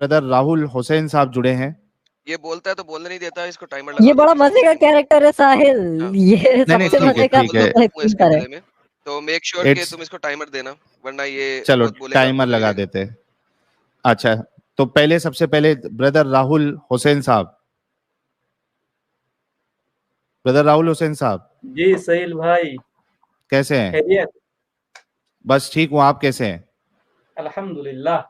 Brother Rahul Hussain साहब जुड़े हैं। ये बोलता है तो बोलने नहीं देता, इसको टाइमर ये लगा दो बड़ा पीछे मजे का से। कैरेक्टर है साहिल। हाँ। ये नहीं नहीं सबसे ठीक है मजे का ठीक है, इसके है। गले में, तो मेक श्योर कि इट्स तुम इसको टाइमर देना, वरना ये चलो बहुत बोलेगा टाइमर तो ले लगा लेगा। देते हैं। अच्छा, तो पहले सबसे पहले ब्रदर राहुल हुसैन साहब, ब्रदर राहुल हुसैन साहब जी सहील भाई, कैसे हैं? खैरियत? बस ठीक हूँ, आप कैसे हैं? अल्हम्दुलिल्लाह।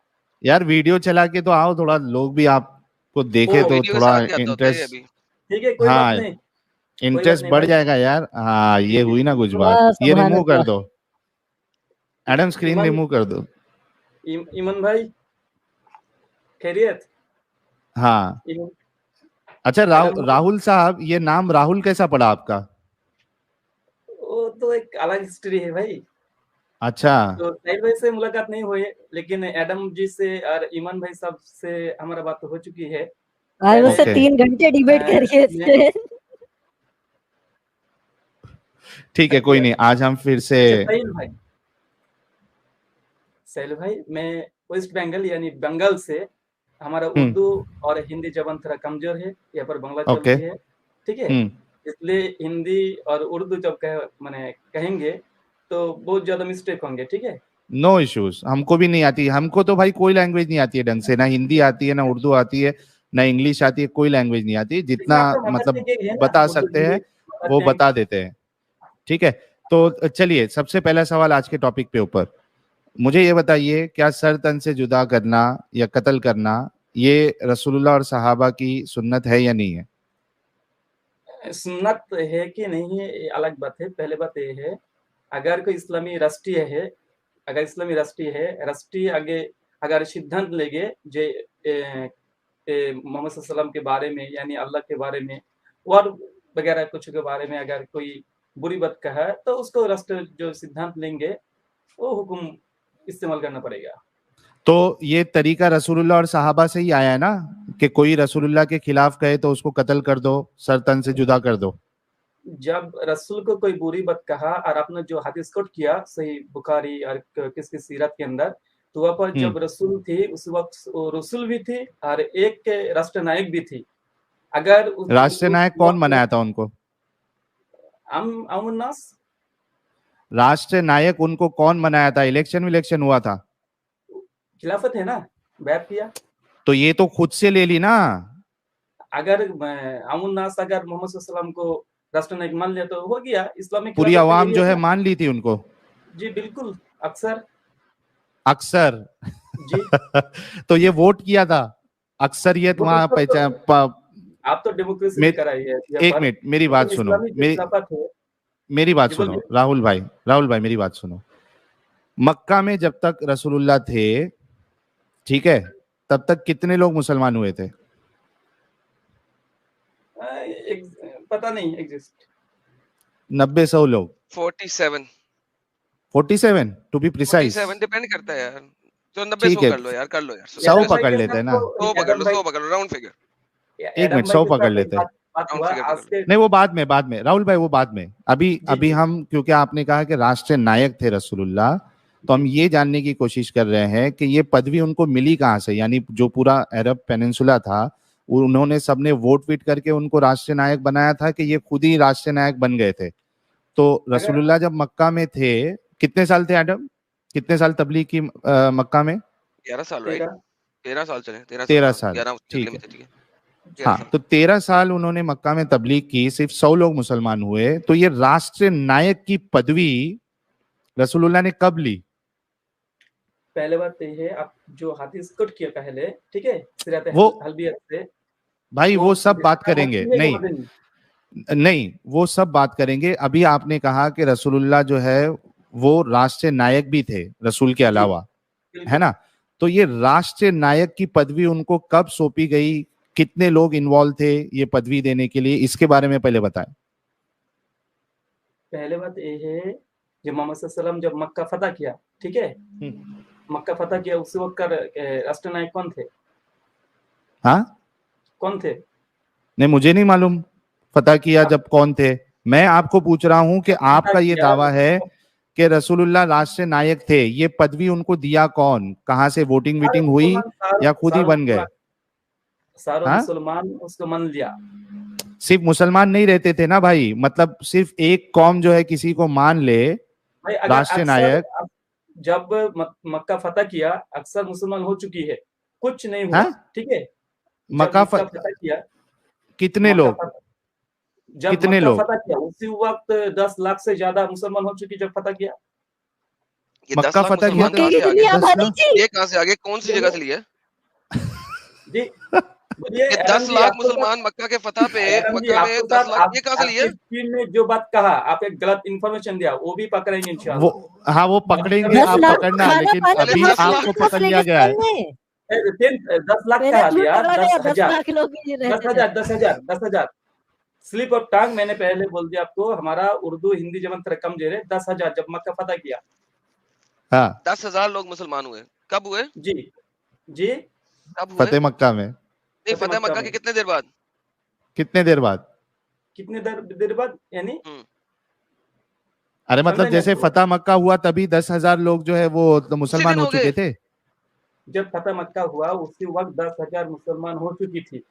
यार वीडियो चला के तो आओ, थोड़ा लोग भी आपको देखे ओ, तो वीडियो के थोड़ा साथ ही आता होता है ये इंटरेस्ट, अभी। ठीक है, कोई बात हाँ नहीं, कोई बात इंटरेस्ट नहीं बढ़ भाई। जाएगा यार। हाँ जी ये जी हुई ना जी। कुछ बात, वाह, ये सुभान रिमूव कर अल्लाह। दो, एडम स्क्रीन ईमान, रिमूव कर दो। ईमान भाई खैरियत? हाँ ईमान, अच्छा, एडम भाई, राहुल साहब, ये नाम राहुल कैसा पड़ा आपका? वो तो एक अलग हिस्ट्री है भाई। अच्छा तो साहिल भाई से मुलाकात नहीं हुई, लेकिन एडम जी से और ईमान भाई साहब से हमारा बात हो चुकी है आज पहले। उससे ओके 3 घंटे डिबेट करिए मैं इससे। ठीक है, कोई नहीं, आज हम फिर से अच्छा साहिल भाई, मैं वेस्ट बंगाल यानी बंगाल से, हमारा उर्दू और हिंदी जबान थोड़ा कमजोर है, यहाँ पर बांग्ला चल ओके रही है, ठीक है। इसलिए हिंदी और उर्दू जब माने कहेंगे तो बहुत ज्यादा मिस्टेक होंगे, ठीक है। नो इश्यूज, हमको भी नहीं आती, हमको तो भाई कोई लैंग्वेज नहीं आती है ढंग से, ना हिंदी आती है, ना उर्दू आती है, ना इंग्लिश आती है, कोई लैंग्वेज नहीं आती, लेकिन जितना आपका मदर मतलब टंग है ना, बता उर्दू सकते हिंदी हैं मदर वो टंग। बता देते हैं। ठीक है, तो चलिए सबसे पहला सवाल आज के टॉपिक पे ऊपर, मुझे ये बताइए, क्या सर तन से जुदा करना या कत्ल करना ये रसूलुल्लाह और सहाबा की सुन्नत है या नहीं है? सुन्नत है कि नहीं है ये अलग बात है। पहले बात ये है, अगर कोई इस्लामी राष्ट्रीय है, अगर इस्लामी राष्ट्रीय है, राष्ट्रीय आगे अगर सिद्धांत लेंगे जे मोहम्मद सल्लल्लाहु के बारे में, यानी अल्लाह के बारे में और वगैरह कुछ के बारे में अगर कोई बुरी बात कहा है, तो उसको राष्ट्र जो सिद्धांत लेंगे वो हुक्म इस्तेमाल करना पड़ेगा। तो ये तरीका रसूलुल्लाह और सहाबा से ही आया है ना, कि कोई रसूलुल्लाह के खिलाफ कहे तो उसको कत्ल कर दो, सर तन से जुदा कर दो। जब रसूल को कोई बुरी बात कहा और आपने जो हदीस कोट किया सही बुखारी और किसकी सीरत के अंदर, तो वहाँ पर जब रसूल थी उस वक्त रसूल भी थी और एक राष्ट्र नायक भी थी। अगर राष्ट्र नायक कौन बनाया था उनको? अमुन्नास, राष्ट्र नायक उनको कौन बनाया था? इलेक्शन हुआ था? खिलाफत है ना, बैत किया। तो ये तो खुद से ले ली ना। अगर अमुन्नास अगर मोहम्मद सल्लल्लाहु को राष्ट्र नायक मान लिया तो हो गया, इस्लामिक पूरी खिलाफत आवाम यही जो है ना। मान ली थी उनको। जी बिल्कुल, अक्सर अक्सर जी। तो ये वोट किया था, अक्सरियत वो वहां पहचान आप तो डेमोक्रेसी लेकर आई है यहाँ एक पर, मिनट मेरी बात लेकिन सुनो, इस्लामी जो खिलाफत है। मेरी बात जी सुनो बोलिए। राहुल भाई मेरी बात सुनो। मक्का में जब तक रसूलुल्लाह थे, ठीक है, तब तक कितने लोग मुसलमान हुए थे? पता नहीं एग्जिस्ट। 90-100 लोग? 47 टू बी प्रिसाइज। 47 डिपेंड करता है यार, तो 90 ठीक 100 है, कर लो यार, कर लो यार, 100 एडम भाई पकड़ के लेते साथ हैं ना। तो 100 पकड़ एडम लो, भाई 100 पकड़ लो, राउंड फिगर। एक मिनट, 100 पकड़ लेते हैं। बात राउंड हुआ फिगर आज पकड़ के। नहीं वो बाद में राहुल भाई, वो बाद में। अभी जी, अभी जी। हम, क्योंकि आपने कहा कि राष्ट्रीय नायक थे रसूलुल्लाह, तो हम ये जानने की कोशिश कर रहे हैं कि ये पदवी उनको मिली कहाँ से, यानी जो पूरा अरब पेनिनसुला था उन्होंने सबने वोट वीट करके उनको राष्ट्रीय नायक बनाया था, कि ये खुद ही राष्ट्रीय नायक बन गए थे? तो रसूलुल्लाह जब मक्का में थे, कितने साल थे एडम, कितने साल तबलीग की मक्का में? 11 साल, राइट? 13 साल चले, 13 साल, 13 हाँ, साल, 11 जंगली ठीक में है। थे, ठीक है, 13 हाँ, साल। तो 13 साल उन्होंने मक्का में तबलीग की, सिर्फ 100 लोग मुसलमान हुए, तो ये राष्ट्रीय नायक की पदवी रसूलुल्लाह ने कब ली? पहले बात ये है, आप जो हदीस कोट किया पहले, ठीक है, सिरात वो हल्बियत से, भाई वो सब बात का करेंगे, मदनी है कि नहीं मदनी? नहीं वो सब बात करेंगे। अभी आपने कहा कि रसूलुल्लाह जो है वो राष्ट्रीय नायक भी थे रसूल के जी, अलावा, है बिल्कुल। ना? तो ये राष्ट्रीय नायक की पदवी उनको कब सौंपी गई, कितने लोग इन्वॉल्व थे ये पदवी देने के लिए, इसके बारे में पहले बताएं। पहले बात ये है, जब मोहम्मद सल्लल्लाहु जब मक्का फतह किया, ठीक है, मक्का फतह किया, उस वक्त का राष्ट्र नायक कौन थे? हाँ, कौन थे? नहीं मुझे नहीं मालूम फतह किया जब कौन थे। मैं आपको पूछ रहा हूं कि फतह आपका ये किया दावा है कि रसूलुल्लाह राष्ट्रीय नायक थे, ये पदवी उनको दिया कौन? कहाँ से वोटिंग वीटिंग हुई या खुद ही बन गए? सारे हाँ? मुसलमान उसको मान लिया। सिर्फ मुसलमान नहीं रहते थे ना भाई, मतलब सिर्फ एक कौम जो है किसी को मान ले भाई अगर राष्ट्रीय नायक। जब मक्का फतह किया, अक्सर मुसलमान हो चुकी है, कुछ नहीं हुआ। हाँ? ठीक है, मक्का फतह किया, कितने लोग, जब कितने मक्का लोग? फतह किया उसी वक्त 10 लाख से ज्यादा मुसलमान हो चुकी जब फतह किया। ये मक्का 10 लाख फतह किया मुसलमान मक्के कहाँ की से आ कितनी गए? 10 आबादी लाख? थी? ये कहाँ से आ गए? कौन सी जगह से लिए? जी बोलिए ये एरम 10 जी, लाख आपके साथ मुसलमान मक्का के फतह पे, एरम जी, मक्का में आपके 10 साथ लाख ये कहाँ से लिए? आपकी स्क्रीन में जो बात कहा, आप एक गलत इंफॉर्मेशन दिया, वो भी पकड़ेंगे इंशाल्लाह। वो हाँ वो पकड़ेंगे, 10 आप लाख पकड़ना, खाना लेकिन पानी अभी पहले 10 आपको लाख पकड़ लिया गया है। 10 लाख मैंने कहा झूठ दिया, पकड़ा गया, 10 10,000 लाख लोग ही रहते थे। 10,000 स्लिप ऑफ टंग मैंने पहले बोल दिया आपको, हमारा उर्दू हिंदी जब अंतर कम जे रहे 10,000 जब मक्का फतह किया। हाँ 10,000 लोग मुसलमान हुए। कब हुए? जी जी, कब हुए? फतेह मक्का में। नहीं, फतेह मक्का के कितने देर बाद? कितने देर बाद? कितने देर बाद यानी? अरे मतलब जैसे फतेह मक्का हुआ तभी 10,000 लोग जो है वो तो मुसलमान हो चुके थे। जब फतेह मक्का हुआ उसी वक्त 10,000 मुसलमान हो चुकी थी।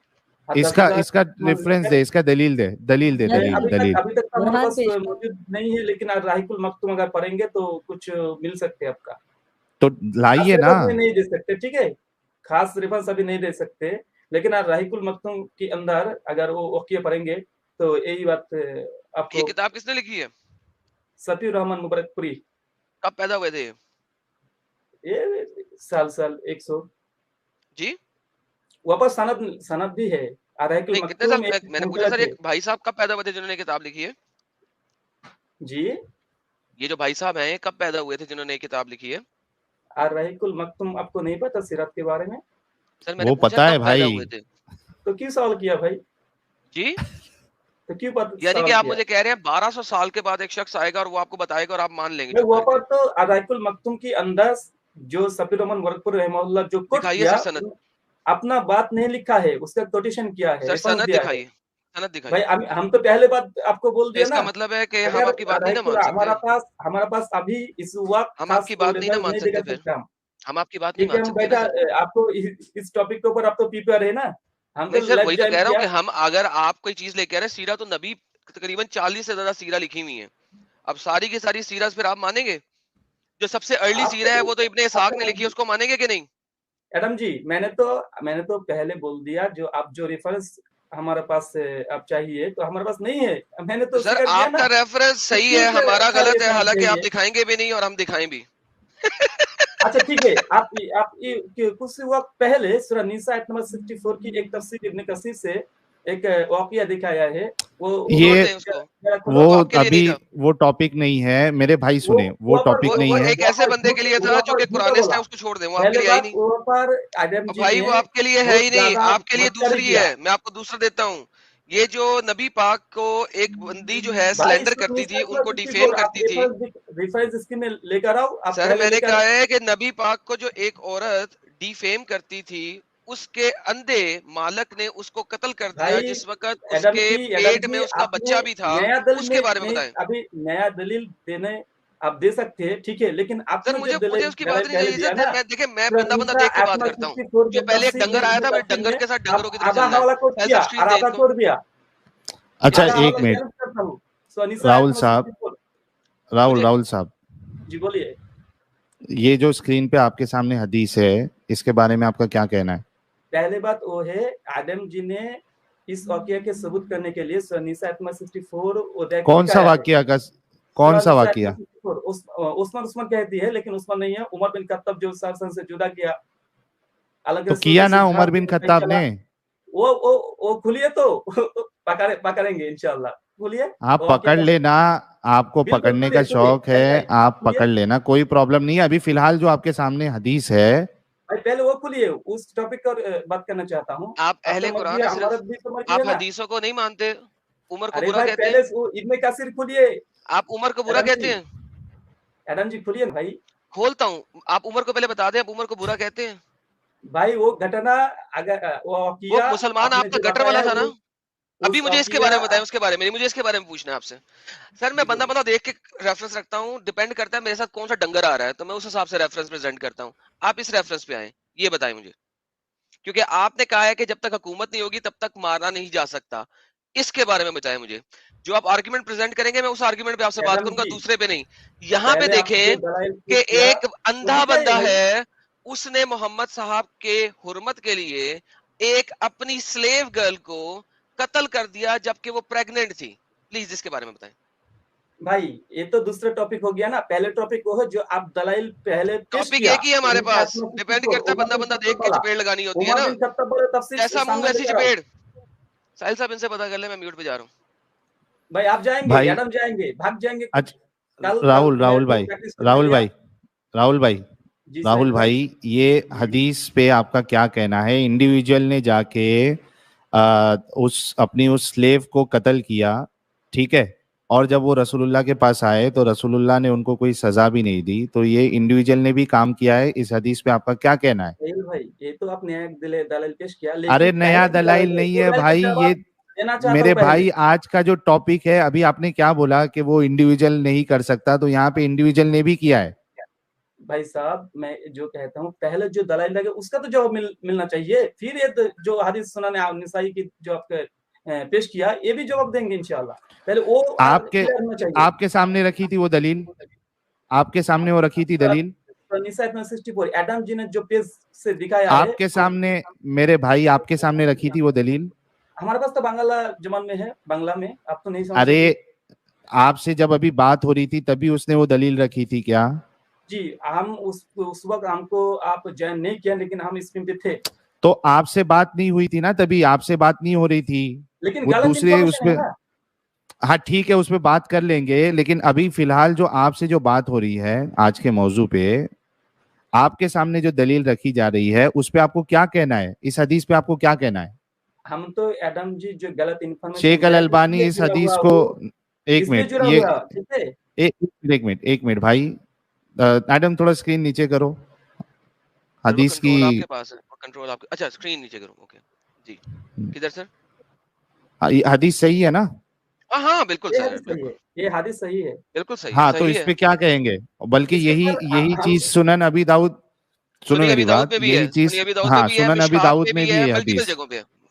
इसका रेफरेंस दे, इसका दलील दे, दलील दे, दलील दलील। अभी तक हमारे पास मौजूद नहीं है, लेकिन राहिकुल मखतूम अगर पढ़ेंगे तो कुछ मिल सकते हैं आपका, तो लाइए ना। नहीं दे सकते, ठीक है, खास रेफरेंस अभी नहीं दे सकते, लेकिन राहिकुल मखतूम के अंदर अगर वो वाक़िया पढ़ेंगे तो यही बात आपको। ये किताब किसने लिखी है? सफीउर रहमान मुबारकपुरी। कब पैदा हुए थे ये साल 100 जी? वापस सनद भी है। नहीं, कितने साल? मैंने पूछा सर, एक भाई साहब कब पैदा हुए थे जिन्होंने किताब लिखी है? जी, ये जो भाई साहब हैं कब पैदा हुए थे जिन्होंने ये किताब लिखी है? राहिकुल मखतूम आपको नहीं पता सीरत के बारे में? सर मैंने वो पूछा पता है कब पैदा भाई। हुए थे। तो क्यों सवाल किया भाई जी? तो क्यों पता? यानी कि आप मुझे कह रहे हैं 1200 साल के बाद एक शख्स आएगा और वो आपको बताएगा और आप मान लेंगे? वहाँ पर तो राहिकुल मखतूम की अंदर जो सफीउर रहमान मुबारकपुरी रहमहुल्लाह जो कोट किया, अपना बात नहीं लिखा है, उसका कोटेशन किया है, सर सनद दिखाइए, सनद दिखाइए। भाई हम तो पहले बात आपको बोल दिया ना। इसका मतलब है कि हम आपकी बात नहीं ना मान सकते। हमारा पास अभी इस वक्त हम आपकी बात नहीं ना मान सकते फिर। हम आपकी बात नहीं मान सकते। बेटा आपको इस टॉपिक के ऊपर आप तो प्रिपेयर है ना। हम तो सर वही तो कह रहा हूँ कि हम अगर आप कोई चीज लेके आ रहे हैं, सीरा तो नबी तकरीबन 40 से ज्यादा सीरा लिखी हुई है, अब सारी की सारी सीरा फिर आप मानेंगे? जो सबसे अर्ली सीरा है वो तो इब्ने इसहाक ने लिखी है, उसको मानेंगे कि नहीं? एडम जी, मैंने तो पहले बोल दिया, जो रेफरेंस हमारे पास आप चाहिए तो हमारे पास नहीं है। मैंने तो सर आपका रेफरेंस सही है, हमारा गलत है, हालांकि आप दिखाएंगे भी नहीं और हम दिखाएं भी। अच्छा ठीक है, आप कुछ वक्त पहले सूरह निसा आयत नंबर 64 की एक तफसीर इब्ने कसीर से एक वाकया दिखाया है। वो अभी वो टॉपिक नहीं है मेरे भाई, सुने वो टॉपिक नहीं है। एक ऐसे बंदे के लिए था जो कि कुरानिस्ट है, उसको छोड़ दें, वो आपके लिए है ही नहीं भाई, वो आपके लिए है ही नहीं, आपके लिए दूसरी है। मैं आपको दूसरा देता हूँ। ये जो नबी पाक को एक बंदी जो है स्लैंडर करती थी, उनको डिफेम करती थी, रेफरेंस इसके में लेकर आओ। सर मैंने कहा है कि नबी पाक को जो एक औरत डिफेम करती थी, उसके अंधे मालक ने उसको कत्ल कर दिया जिस वक्त उसके पेट में उसका बच्चा भी था। उसके बारे में बताएं। अभी नया दलील देने आप दे सकते हैं, ठीक है, लेकिन आप मुझे उसकी बात नहीं चाहिए सर। मैं देखिए, मैं बंदा देख के बात करता हूँ। जो पहले एक डंगर आया था, मैं डंगर के साथ डंगरों की तरह चल रहा है। अच्छा एक मिनट, राहुल साहब जी बोलिए। ये जो स्क्रीन पे आपके सामने हदीस है, इसके बारे में आपका क्या कहना है? पहले बात वो है, आदम जी ने इस वाकया के सबूत करने के लिए सूरह निसा आयत 64 कौन सा वाकया का? कौन सा वाकया? उस्मान कहती है, लेकिन उस्मान नहीं है, उमर बिन खत्ताब जो शासन से जुदा किया, अलग तो किया ना उमर बिन खत्ताब ने। वो खुलिए तो पकड़ेंगे इंशाल्लाह। खुलिए, आप पकड़ लेना, आपको पकड़ने का शौक है, आप पकड़ लेना, कोई प्रॉब्लम नहीं है। अभी फिलहाल जो आपके सामने हदीस है, पहले वो खुलिए, उस टॉपिक पर बात करना चाहता हूँ। आप अहले कुरान है, आप हदीसों को नहीं मानते, उमर को बुरा कहते हैं। इब्ने कसीर खुलिए, आप उमर को बुरा कहते हैं। एडम जी खुलिए भाई। खोलता हूँ, आप उमर को पहले बता दें, आप उमर को बुरा कहते हैं भाई? वो घटना अगर वो मुसलमान आपका गटर वाला था ना, अभी मुझे इसके बारे में बताएं, उसके बारे में मुझे इसके बारे में पूछना है आपसे। सर मैं बंदा देख के रेफरेंस रखता हूँ, डिपेंड करता है मेरे साथ कौन सा डंगर आ रहा है, तो मैं उस हिसाब से रेफरेंस प्रेजेंट करता हूँ। आप इस रेफरेंस पे आए, ये बताएं मुझे, क्योंकि आपने कहा है कि जब तक हुकूमत नहीं होगी तब तक मारा नहीं जा सकता। इसके बारे में बताएं मुझे, जो आप आर्गुमेंट प्रेजेंट करेंगे मैं उस आर्गुमेंट पे आपसे बात करूंगा, दूसरे पे नहीं। यहाँ पे देखें कि एक अंधा बंदा है, उसने मोहम्मद साहब के हुर्मत के लिए एक अपनी स्लेव गर्ल को कत्ल कर दिया जबकि वो प्रेग्नेंट थी। प्लीज इसके बारे में बताएं। भाई ये तो दूसरा टॉपिक हो गया ना, पहले टॉपिक वो है जो आप दलाइल पहले टॉपिक एक ही है हमारे पास, डिपेंड करता है बंदा देख के चपेट लगानी होती है ना, ऐसा मुंह वैसी चपेट। साहिल साहब इनसे पता कर ले, मैं म्यूट पे जा रहा हूँ। भाई आप जाएंगे, मैडम जाएंगे, भाग जाएंगे। राहुल भाई ये हदीस पे आपका क्या कहना है? इंडिविजुअल ने जाके उस स्लेव को कत्ल किया, ठीक है, और जब वो रसूलुल्लाह के पास आए तो रसूलुल्लाह ने उनको कोई सजा भी नहीं दी, तो ये इंडिविजुअल ने भी काम किया है। इस हदीस पे आपका क्या कहना है? भाई ये तो आप नया दलाइल पेश किया, अरे नया दलाइल नहीं है भाई, ये मेरे भाई आज का जो टॉपिक है, अभी आपने क्या बोला कि वो इंडिविजुअल नहीं कर सकता, तो यहाँ पे इंडिविजुअल ने भी किया है। भाई साहब मैं जो कहता हूँ, पहले जो दलाइल लगे उसका तो जवाब मिलना चाहिए, फिर ये तो जो हदीस सुनाने निसाई की जो आपके पेश किया, ये भी जवाब देंगे इंशाल्लाह। पहले वो आपके सामने रखी थी वो दलील, आपके सामने वो रखी थी दलील, एडम जी ने जो पेज से दिखाया आपके सामने, मेरे भाई आपके सामने रखी थी वो दलील। हमारे पास तो बांग्ला जमान में है, बांग्ला में, आप तो नहीं समझ। अरे आपसे जब अभी बात हो रही थी तभी उसने वो दलील रखी थी क्या? जी, हम उस वक्त हमको आप ज्वाइन नहीं किया, लेकिन हम स्क्रीन पे थे। तो आपसे बात नहीं हुई थी ना, तभी आपसे बात नहीं हो रही थी, लेकिन वो दूसरे उसमें, हाँ ठीक है उसमें बात कर लेंगे, लेकिन अभी फिलहाल जो आपसे जो बात हो रही है आज के मौजू पे, आपके सामने जो दलील रखी जा रही है उस पे आपको क्या कहना है? इस हदीस पे आपको क्या कहना है? हम तो एडम जी जो गलत इन्फॉर्मेशन, शेख अल अलबानी इस हदीस को, एक मिनट भाई, एडम थोड़ा स्क्रीन नीचे करो, हदीस की आपके पास है कंट्रोल आपके, अच्छा स्क्रीन नीचे करो, ओके जी। किधर सर? हदीस सही है ना? हाँ बिल्कुल सही है, ये हदीस सही है, बिल्कुल सही। हाँ तो इस पे क्या कहेंगे? बल्कि यही चीज सुनन अबी दाऊद, सुनो मेरी बात, यही चीज, हाँ सुनन अबी दाऊद में भी है हदीस,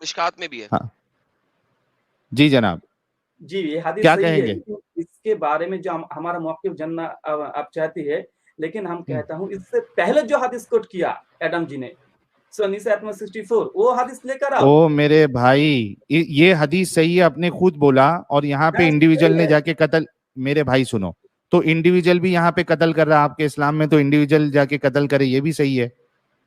मिशकात में भी है। हाँ जी जनाब, जी ये हदीस क्या सही कहेंगे? है। इसके बारे में जो हमारा मौक़िफ़ जानना आप चाहती है, लेकिन हम कहता हूँ इससे पहले जो हदीस कोट किया एडम जी ने, निसा 64, वो हदीस लेकर आओ। ओ मेरे भाई, ये हदीस सही है, अपने खुद बोला, और यहाँ पे इंडिविजुअल ने जाके कत्ल, मेरे भाई सुनो, तो इंडिविजुअल भी यहाँ पे कत्ल कर रहा है, आपके इस्लाम में तो इंडिविजुअल जाके कत्ल करे, ये भी सही है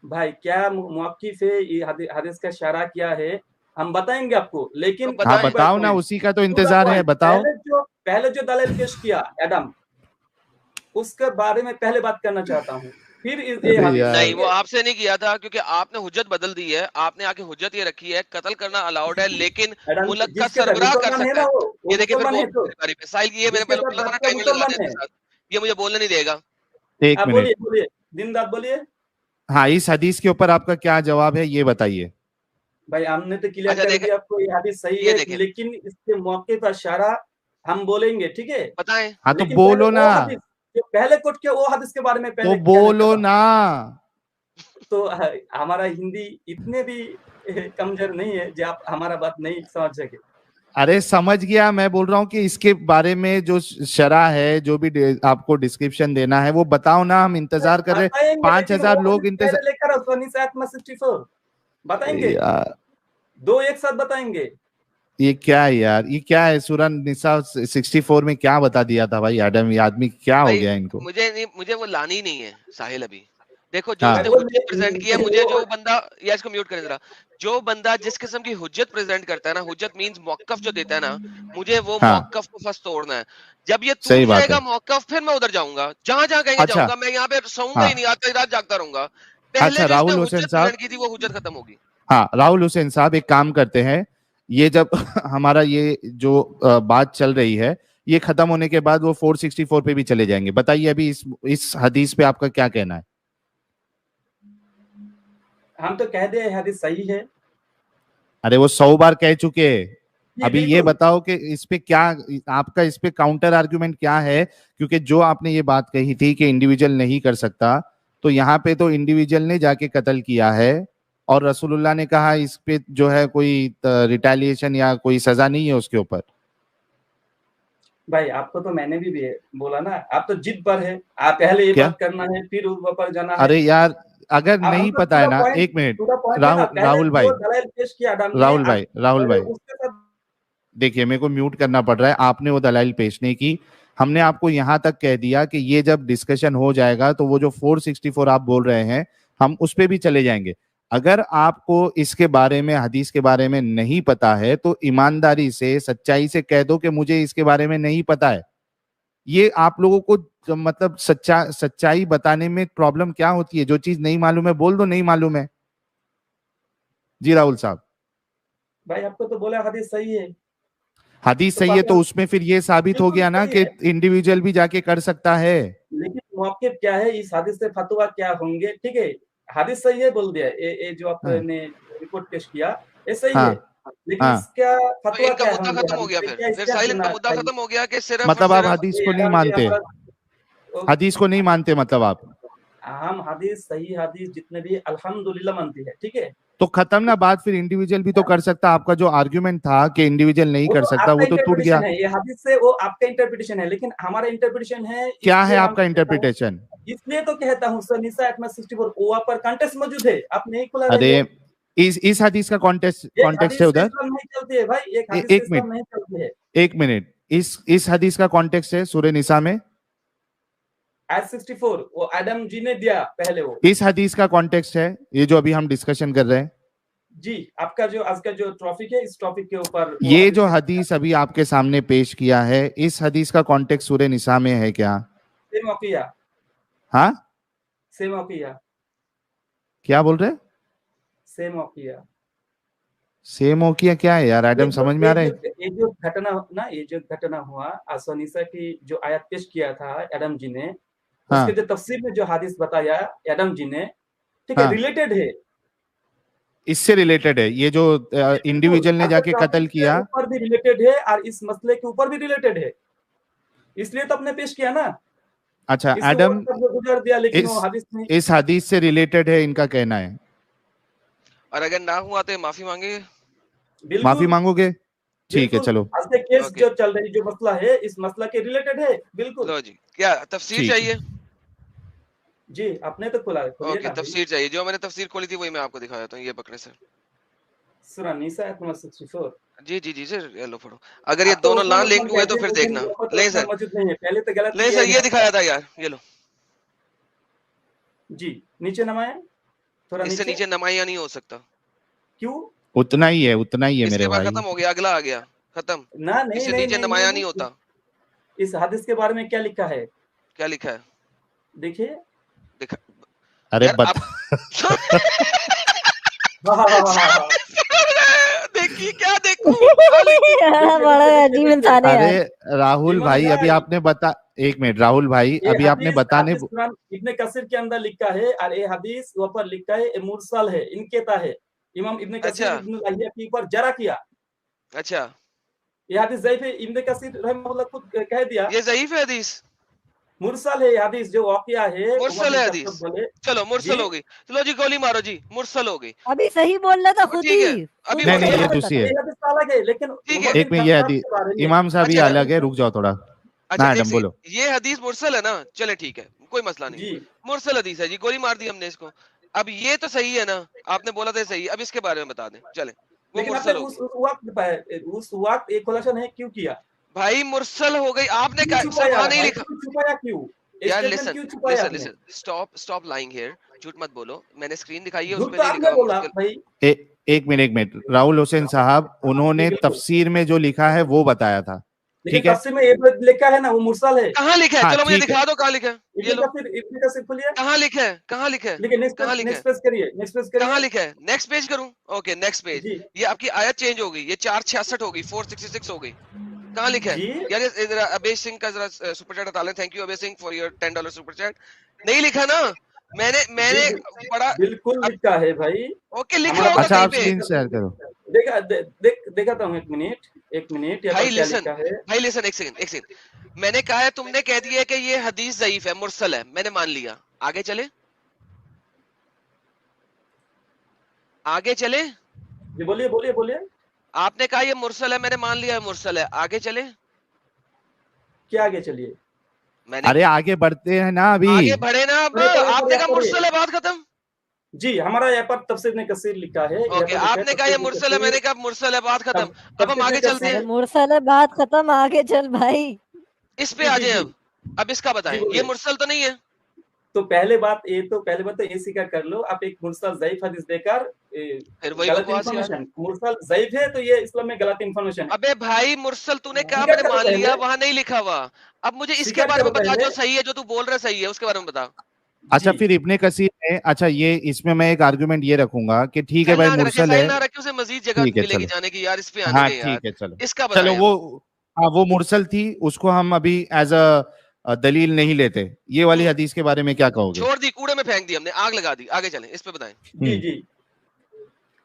भाई। क्या मौक़िफ़ है, ये हदीस का इशारा क्या है हम बताएंगे आपको, लेकिन तो हाँ बताओ ना, उसी का तो इंतजार है, बताओ। पहले जो दलील पेश किया एडम, उसके बारे में पहले बात करना चाहता हूँ, फिर नहीं वो आपसे नहीं किया था, क्योंकि आपने हुज्जत बदल दी है। आपने आके हुज्जत ये रखी है कत्ल करना अलाउड है, लेकिन मुल्क का सरबराह कर सकता है। ये देखिए फिर साहिल, ये मेरे पहले ये मुझे बोलने नहीं देगा। एक मिनट, बोलिए दिन रात बोलिए। हाँ इस हदीस के ऊपर आपका क्या जवाब है, ये बताइए। भाई हमने तो क्लियर कर दिया आपको, ये हदीस सही है, लेकिन इसके मौके पर इशारा हम बोलेंगे, ठीक है? बताएं। हाँ तो बोलो ना, जो पहले कोट किया वो हदीस के बारे में पहले तो बोलो ना। तो हमारा हिंदी इतने भी कमजोर नहीं है जो आप हमारा बात नहीं समझ सके। अरे समझ गया, मैं बोल रहा हूँ कि इसके बारे में जो शरा है, जो भी आपको डिस्क्रिप्शन देना है वो बताओ ना, हम इंतजार कर रहे हैं। 5000 लोग इंतजार लेकर बताएंगे, दो एक साथ बताएंगे। ये क्या है यार, ये क्या है? सूरह निसा 64 में क्या बता दिया था भाई एडम, ये आदमी क्या हो गया इनको? मुझे वो लानी नहीं है साहिल। अभी देखो जो उसने हुज्जत प्रेजेंट की है, मुझे जो बंदा, या इसको म्यूट करें जरा, जो बंदा जिस किस्म की हुज्जत प्रेजेंट करता है ना, हुज्जत मींस मौकफ जो देता है ना, मुझे वो मौकफ को फर्स्ट तोड़ना है। जब ये टूट जाएगा मौकफ, फिर मैं उधर जाऊंगा, जहां कहेंगे जाऊंगा। मैं यहाँ पे सोऊंगा ही नहीं, आधी रात जागता रहूंगा। अच्छा राहुल हुसैन साहब की थी वो हुज्जत खत्म होगी। हाँ राहुल हुसैन साहब, एक काम करते हैं, ये जब हमारा ये जो बात चल रही है, ये खत्म होने के बाद वो 464 पे भी चले जाएंगे। बताइए अभी इस हदीस पे आपका क्या कहना है? हम तो कह दे हदीस सही है। अरे वो 100 बार कह चुके, अभी ये बताओ कि इस पे क्या आपका इस पे काउंटर आर्ग्यूमेंट क्या है, क्योंकि जो आपने ये बात कही थी कि इंडिविजुअल नहीं कर सकता, तो यहाँ पे तो इंडिविजुअल ने जाके कत्ल किया है और रसूलुल्लाह ने कहा इस पे जो है कोई रिटेलिएशन या कोई सजा नहीं है उसके ऊपर। भाई आपको तो मैंने भी बोला ना, आप तो जिद पर है, आप पहले ये बात करना है फिर उस पर जाना है। अरे यार अगर नहीं पता है ना, एक मिनट राहुल भाई, राहुल भाई देखिए मेरे को म्यूट करना पड़ रहा है, आपने वो दलाइल पेश नहीं की, हमने आपको यहाँ तक कह दिया कि ये जब डिस्कशन हो जाएगा तो वो जो 464 आप बोल रहे हैं हम उस पे भी चले जाएंगे। अगर आपको इसके बारे में, हदीस के बारे में नहीं पता है तो ईमानदारी से, सच्चाई से कह दो कि मुझे इसके बारे में नहीं पता है। ये आप लोगों को मतलब सच्चाई बताने में प्रॉब्लम क्या होती है? जो चीज नहीं मालूम है बोल दो नहीं मालूम है। जी राहुल साहब। भाई आपको तो बोला हदीस सही है, हदीस सही है तो उसमें फिर ये साबित हो गया ना कि इंडिविजुअल भी जाके कर सकता है। लेकिन मौक़िफ़ क्या है, इस हदीस से फतवा क्या होंगे? ठीक है, हदीस सही है बोल दिया, ये जो आपने रिपोर्ट पेश किया ये सही है, लेकिन इसका फतवा क्या होंगे? खत्म हो गया, फिर साइलेंट का मुद्दा खत्म हो गया कि सिर्फ मतलब आप हदीस को नहीं मानते, हदीस को नहीं मानते मतलब आप? हम हदीस, सही हदीस जितने भी अल्हम्दुलिल्लाह मानते हैं, ठीक है। तो खत्म ना बात, फिर इंडिविजुअल भी तो कर सकता। आपका जो आर्गुमेंट था कि इंडिविजुअल नहीं कर सकता वो तो टूट गया। ये हदीस से वो आपका इंटरप्रिटेशन है, लेकिन हमारा इंटरप्रिटेशन है। क्या है आपका इंटरप्रिटेशन? इसलिए तो कहता हूँ सर, निसा 64 वहां पर कॉन्टेक्स्ट मौजूद है, आप नहीं खुला। अरे इस हदीस का कॉन्टेक्स्ट है उधर नहीं चलती है भाई, एक मिनट, नहीं चलती है। एक मिनट, इस हदीस का कॉन्टेक्स्ट है सूरह निसा में 64 वो आदम जी ने दिया पहले। वो इस हदीस का कॉन्टेक्स्ट है ये जो अभी हम डिस्कशन कर रहे हैं। जी आपका जो आज का जो टॉपिक है, इस टॉपिक के ऊपर ये जो हदीस अभी आपके सामने पेश किया है, इस हदीस का कॉन्टेक्स्ट सूरह निसा में है क्या? हाँ क्या बोल रहे? सेम ओकिया क्या है यार एडम, समझ में आ रहा है? ये जो घटना ना, ये जो घटना हुआ आसनिसा की जो आयत पेश किया था एडम जी ने, उसके जो तफसीर में जो हदीस बताया एडम जी ने, ठीक है, रिलेटेड है, इससे रिलेटेड है। ये जो इंडिविजुअल ने जाके कत्ल किया ऊपर भी रिलेटेड है और इस मसले के ऊपर भी रिलेटेड है, इसलिए तो आपने पेश किया ना। अच्छा एडम गुजर दिया, लेकिन वो हदीस में इस हदीस से रिलेटेड है इनका कहना है, और अगर ना हुआ तो माफी मांगेंगे। माफी मांगोगे? ठीक है चलो। आज के केस जो चल रही जो मसला है, इस मसला के रिलेटेड है बिल्कुल। लो जी, क्या तफसीर चाहिए? जी आपने तो खोला है। ओके तफसीर चाहिए, जो मैंने तफसीर खोली थी वही मैं आपको दिखा देता हूँ। ये पकड़े सर, सूरह निसा आयत नंबर 64। जी जी जी सर, ये लो पढ़ो। अगर ये दोनों ना लिंक हुए तो फिर देखना। नहीं सर पहले तो गलत, नहीं सर, ये दिखाया था यार, ये लो जी। नीचे नमाया, थोड़ा इससे नीचे नमाया नहीं हो सकता। क्यों? उतना ही है, उतना ही है मेरे भाई। खत्म हो गया, अगला आ गया, खत्म ना। नहीं इससे नीचे नमाया नहीं होता। इस हदीस के बारे में क्या लिखा है? क्या लिखा है देखिए, देखा। अरे देखिए क्या देखूं? बड़ा अजीब इंसान है। अरे राहुल भाई अभी आपने बता, एक मिनट राहुल भाई अभी आपने बताने, इब्ने कसीर के अंदर लिखा है और ये हदीस ऊपर लिखा है ये मुरसल है, इनकेता है। इमाम इब्ने कसीर इब्न लाहिया के ऊपर जरा किया। अच्छा ये हदीस ज़ईफ है, इब्ने कसीर रहमतुल्लाह खुद कह दिया ये ज़ईफ है हदीस, मुरसल है हदीस, जो वाकया है मुरसल है हदीस। चलो मुरसल हो गई, चलो जी गोली मारो जी, मुरसल हो गई। अभी सही बोल रहा था खुद ही। अभी नहीं ये दूसरी है, अलग है, लेकिन एक मिनट, ये हदीस इमाम साहब ये अलग है, रुक जाओ थोड़ा। अच्छा बोलो, ये हदीस मुरसल है ना, चले ठीक है कोई मसला नहीं, मुरसल हदीस है जी, गोली मार दी हमने इसको। अब ये तो सही है ना, आपने बोला था सही, अब इसके बारे में बता दें चले। वो मुरसल उस वक्त एक खुलासा नहीं क्यों किया भाई? मुरसल हो गई, आपने वहां नहीं लिखा। छुपाया क्यों यार? लिसन स्टॉप लाइंग हियर, झूठ मत बोलो, मैंने स्क्रीन दिखाई है उस पे नहीं लिखा। एक मिनट राहुल हुसैन साहब, उन्होंने तफसीर में जो लिखा है वो बताया था, ठीक है? तफसीर में ये लिखा है ना, वो मुरसल है। कहाँ लिखा है? चलो मुझे दिखा दो कहाँ लिखा है। ये लो इब्ने कसीर खोलिए, कहाँ लिखा है? कहाँ लिखा है? कहाँ लिखा है? नेक्स्ट पेज करिए, नेक्स्ट पेज करिए। कहाँ लिखा है? नेक्स्ट पेज करूं? Okay next page. ये आपकी आयत चेंज हो गई, ये 466 हो गई, 466 हो गई। कहाँ लिखा है यार? इधर अबेश सिंह का जरा सुपर चैट हटा लें। Thank you Abesh Singh for your $10 super chat. नहीं लिखा ना, मैंने पढ़ा। बिल्कुल लिखा है भाई। ओके लिखा होगा अच्छा कहीं आप स्क्रीन शेयर करो, देखा हूँ, एक मिनट भाई लिसन एक सेकंड। मैंने कहा है, तुमने कह दिया कि ये हदीस ज़ईफ है, मुरसल है, मैंने मान लिया। आगे चले जी, बोलिए। आपने कहा ये मुरसल है, मैंने मान लिया है मुरसल है। आगे चले, क्या आगे चलिए? अरे आगे बढ़ते हैं ना, अभी आगे बढ़े ना। अब आपने कहा मुरसल है, बात खत्म। जी, हमारा यहाँ पर तफसीर इब्न कसीर लिखा है। ओके, आपने कहा ये मुरसल है, मैंने कहा मुरसल है, बात खत्म। अब हम आगे चलते हैं। मुरसल है, बात खत्म, आगे चल भाई। इस पे आ जाए। अब इसका बताएं, ये मुरसल तो नहीं है। तो पहले बात तो ये स्वीकार कर लो, आप एक मुरसल ज़ईफ हदीस देकर फिर वही गलत इंफॉर्मेशन, मुरसल ज़ईफ है तो ये इस्लाम में गलत इंफॉर्मेशन है। अबे भाई, मुरसल तूने कहा, मैंने मान लिया, वहां नहीं लिखा हुआ। अब मुझे इसके बारे में बता, जो सही है, जो तू बोल रहा सही है, उसके बारे में बता। अच्छा, फिर इब्ने कसीर ने, अच्छा ये इसमें मैं एक आर्गुमेंट ये रखूंगा कि ठीक है भाई, मुरसल है, ना रखे, उसे मजीद जगह मिलेगी जाने की यार, इस पे आने हाँ दे यार। ठीक है, चलो इसका चलो, वो मुरसल थी, उसको हम अभी एज अ दलील नहीं लेते। ये वाली हदीस के बारे में क्या कहोगे? छोड़ दी, कूड़े में फेंक दी हमने, आग लगा दी। आगे चलें, इस पे बताएं। जी,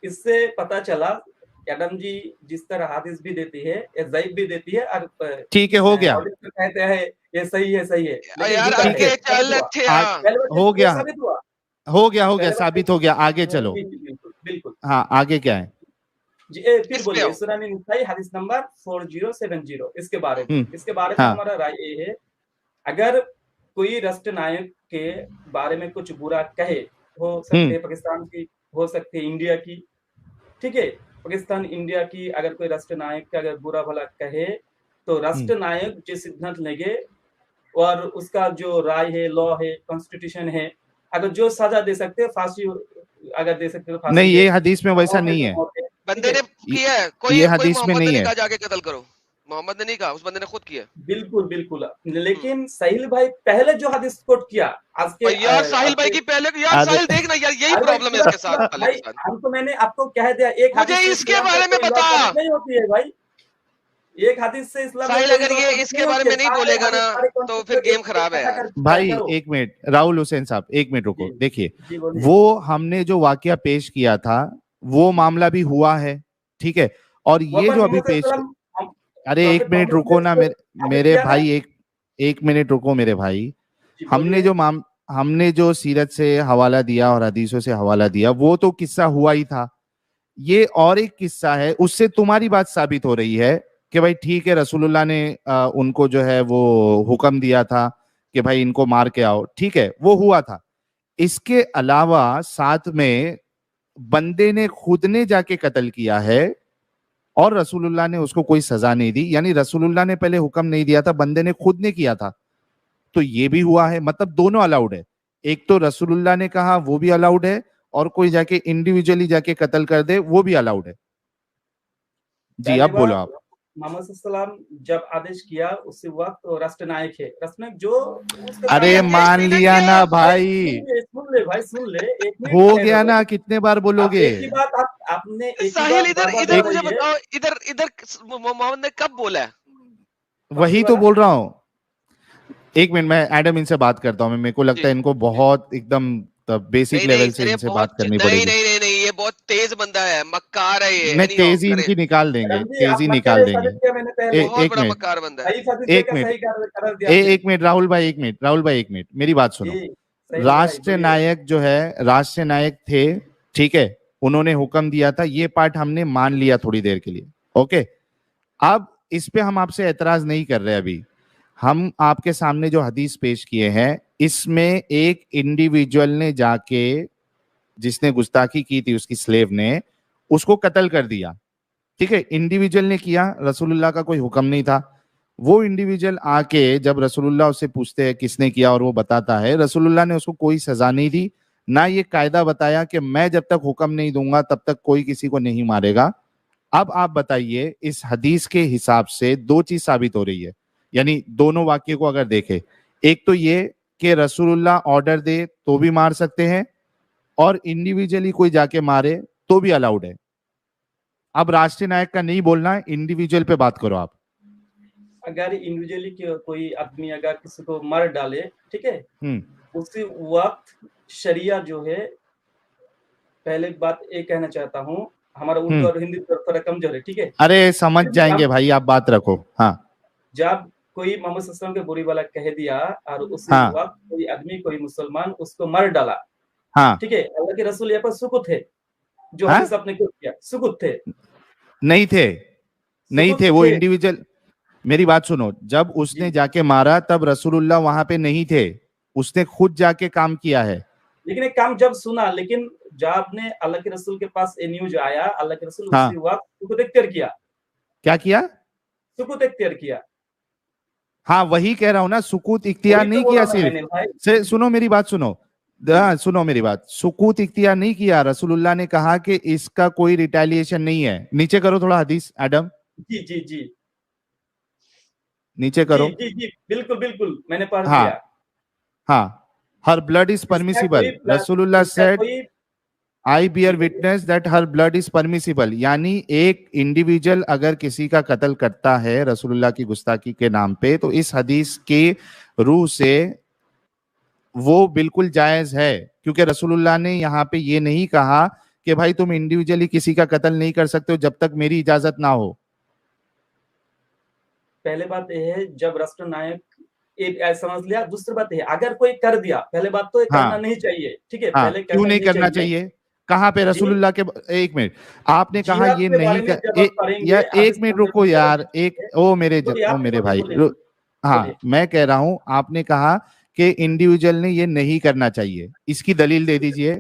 इससे पता चला एडम जी जिस तरह हदीस भी देती है, ज़ईफ भी देती है, और ठीक है, हो गया, कहते हैं ये सही है, यार आगे चल, अच्छे हो गया, साबित हो गया। आगे चलो, बिल्कुल। हाँ, आगे क्या है जी, फिर बोलिए। सुनन नसाई हदीस नंबर 4070, इसके बारे में हमारा राय ये है, अगर कोई राष्ट्र नायक के बारे में कुछ बुरा कहे, हो सकते है पाकिस्तान की, हो सकती है इंडिया की, ठीक है, पाकिस्तान इंडिया की, अगर कोई राष्ट्र नायक का अगर बुरा भला कहे, तो राष्ट्र नायक जो सिद्धांत लेंगे और उसका जो राय है, लॉ है, कॉन्स्टिट्यूशन है, अगर जो सजा दे सकते हैं, फांसी अगर दे सकते हो, नहीं, ये हदीस में वैसा नहीं है। बंदे ने किया है, कोई हदीस में नहीं है, जाके कत्ल करो। मोहम्मद ने नहीं कहा, उस बंदे ने खुद किया। बिल्कुल। लेकिन साहिल भाई पहले जो हदीस कोट किया, आज के यार साहिल भाई की पहले, यार साहिल देखना यार, यही प्रॉब्लम है इसके साथ। भाई हम तो मैंने आपको कह दिया, एक मुझे इसके बारे में बता। नहीं होती है भाई, एक हदीस से इस्लाम साहिल अगर ये इसके बारे में नहीं बोलेगा ना, तो फिर गेम खराब है यार। भाई एक मिनट, राहुल हुसैन साहब, एक मिनट रुको। देखिए, वो हमने जो वाकया पेश किया था, वो मामला भी हुआ है, ठीक है, और ये जो अभी पेश, अरे एक मिनट रुको ना मेरे भाई, एक मिनट रुको मेरे भाई। हमने जो सीरत से हवाला दिया और हदीसों से हवाला दिया, वो तो किस्सा हुआ ही था। ये और एक किस्सा है, उससे तुम्हारी बात साबित हो रही है कि भाई ठीक है, रसूलुल्लाह ने उनको जो है वो हुक्म दिया था कि भाई इनको मार के आओ, ठीक है, वो हुआ था। इसके अलावा साथ में बंदे ने खुद ने जाके कत्ल किया है और रसूलुल्लाह ने उसको कोई सजा नहीं दी, यानी रसूलुल्लाह ने पहले हुक्म नहीं दिया था, बंदे ने खुद ने किया था, तो ये भी हुआ है। मतलब दोनों अलाउड है, एक तो रसूलुल्लाह ने कहा वो भी अलाउड है, और कोई जाके इंडिविजुअली जाके कत्ल कर दे वो भी अलाउड है। जी, अब बोलो आप। मोहम्मद सल्लल्लाहु अलैहि वसल्लम जब आदेश किया, उसी वक्त राष्ट्र नायक है, राष्ट्रनायक जो, अरे मान लिया ना भाई, सुन ले, एक मिनट हो गया ना, कितने बार बोलोगे? एक ही बात आपने साहिल, इधर मुझे बताओ, इधर मोहम्मद ने कब बोला है? वही तो बोल रहा हूँ। एक मिनट, मैं एडम इनसे बात करता हूँ। मेरे को लगता है इनको बहुत एकदम बेसिक लेवल से इनसे बात करनी पड़ेगी। नहीं, ये बहुत तेज बंदा है, मक्कार है ये। नहीं, तेजी इनकी निकाल देंगे, तेजी निकाल देंगे। एक मिनट राहुल भाई, एक मिनट मेरी बात सुनो। राष्ट्र नायक जो है, राष्ट्र नायक थे, ठीक है, उन्होंने हुक्म दिया था, ये पार्ट हमने मान लिया थोड़ी देर के लिए, ओके। अब इस पे हम आपसे एतराज नहीं कर रहे। अभी हम आपके सामने जो हदीस पेश किए हैं, इसमें एक इंडिविजुअल ने जाके, जिसने गुस्ताखी की थी उसकी स्लेव ने, उसको कत्ल कर दिया, ठीक है, इंडिविजुअल ने किया, रसूलुल्लाह का कोई हुक्म नहीं था। वो इंडिविजुअल आके जब रसूलुल्लाह उससे पूछते हैं किसने किया, और वो बताता है, रसूलुल्लाह ने उसको कोई सजा नहीं दी, ना ये कायदा बताया कि मैं जब तक हुक्म नहीं दूंगा तब तक कोई किसी को नहीं मारेगा। अब आप बताइए, इस हदीस के हिसाब से दो चीज साबित हो रही है, यानी दोनों वाक्य को अगर देखें, एक तो ये कि रसूलुल्लाह ऑर्डर दे तो भी मार सकते हैं, और इंडिविजुअली कोई जाके मारे तो भी अलाउड है। अब राष्ट्रीय नायक का नहीं बोलना है, इंडिविजुअल पे बात करो आप। अगर इंडिविजुअली कोई आदमी अगर किसी को मार डाले, ठीक है, उसी वक्त शरिया जो है, पहले बात ये कहना चाहता हूँ हमारा उर्दू और हिंदी थोड़ा कमजोर है, ठीक है। अरे समझ जाएंगे भाई, आप बात रखो। हाँ, जब कोई मोहम्मद सल्लल्लाहु अलैहि वसल्लम के बुरी वाला कह दिया और उसी हाँ, वक्त कोई आदमी, कोई मुसलमान उसको मार डाला, हाँ, ठीक है, अल्लाह के रसूल यहाँ पर सुकुत थे, जो हाँ? हदीस आपने क्यों किया, सुकुत थे, नहीं थे, नहीं सुकुत थे वो थे। इंडिविजुअल। मेरी बात सुनो, जब उसने जाके मारा तब रसूलुल्लाह वहां पे नहीं थे, उसने खुद जाके काम किया है। लेकिन एक काम जब सुना, लेकिन जब आपने अल्लाह के रसूल के पास ये न्यूज आया, अल्लाह के रसूल हाँ, उसी वक्त सुकुत इख्तियार किया। क्या किया? सुकुत इख्तियार किया। हाँ, वही कह रहा हूं ना, सुकूत इख्तियार वही तो नहीं बोला किया ना सिर्फ मैंने भाई। से। सुनो मेरी बात, सुनो, सुनो मेरी बात, सुकूत इख्तियार नहीं किया। रसूलुल्लाह ने कहा कि इसका कोई रिटेलिएशन नहीं है। नीचे करो थोड़ा हदीस एडम, जी जी जी नीचे जी करो। जी जी, बिल्कुल बिल्कुल, मैंने पढ़ हाँ, दिया। हाँ, हर ब्लड इज इसका परमिसिबल, कोई रसूलुल्लाह इसका सेड कोई आई बियर जी बोलिए। Witness that her blood is permissible. यानी एक इंडिविजुअल अगर किसी का कत्ल करता है रसूलुल्लाह की गुस्ताखी के नाम पे, तो इस हदीस के रूह से वो बिल्कुल जायज है, क्योंकि रसूलुल्लाह ने यहाँ पे ये नहीं कहा कि भाई तुम इंडिविजुअली किसी का कत्ल नहीं कर सकते हो जब तक मेरी इजाजत ना हो। पहले बात यह है, जब राष्ट्र नायक एक समझ लिया। दूसरी बात है, अगर कोई कर दिया, पहले बात तो ये करना हाँ, नहीं चाहिए, ठीक है, हाँ, पहले क्यों करना नहीं नहीं करना चाहिए? कहाँ पे जी, रसूलुल्लाह के? एक मिनट, आपने कहा जिहाद ये के नहीं बारे में कर, जब आप पढ़ेंगे, यार हदीस एक के मिनट अंदर रुको भी यार, एक है। ओ बोलिए, आप मेरे भाई बोलिए, हाँ, बोलिए। मैं कह रहा हूं, आपने कहा कि इंडिविजुअल ने ये नहीं करना चाहिए, इसकी दलील दे दीजिए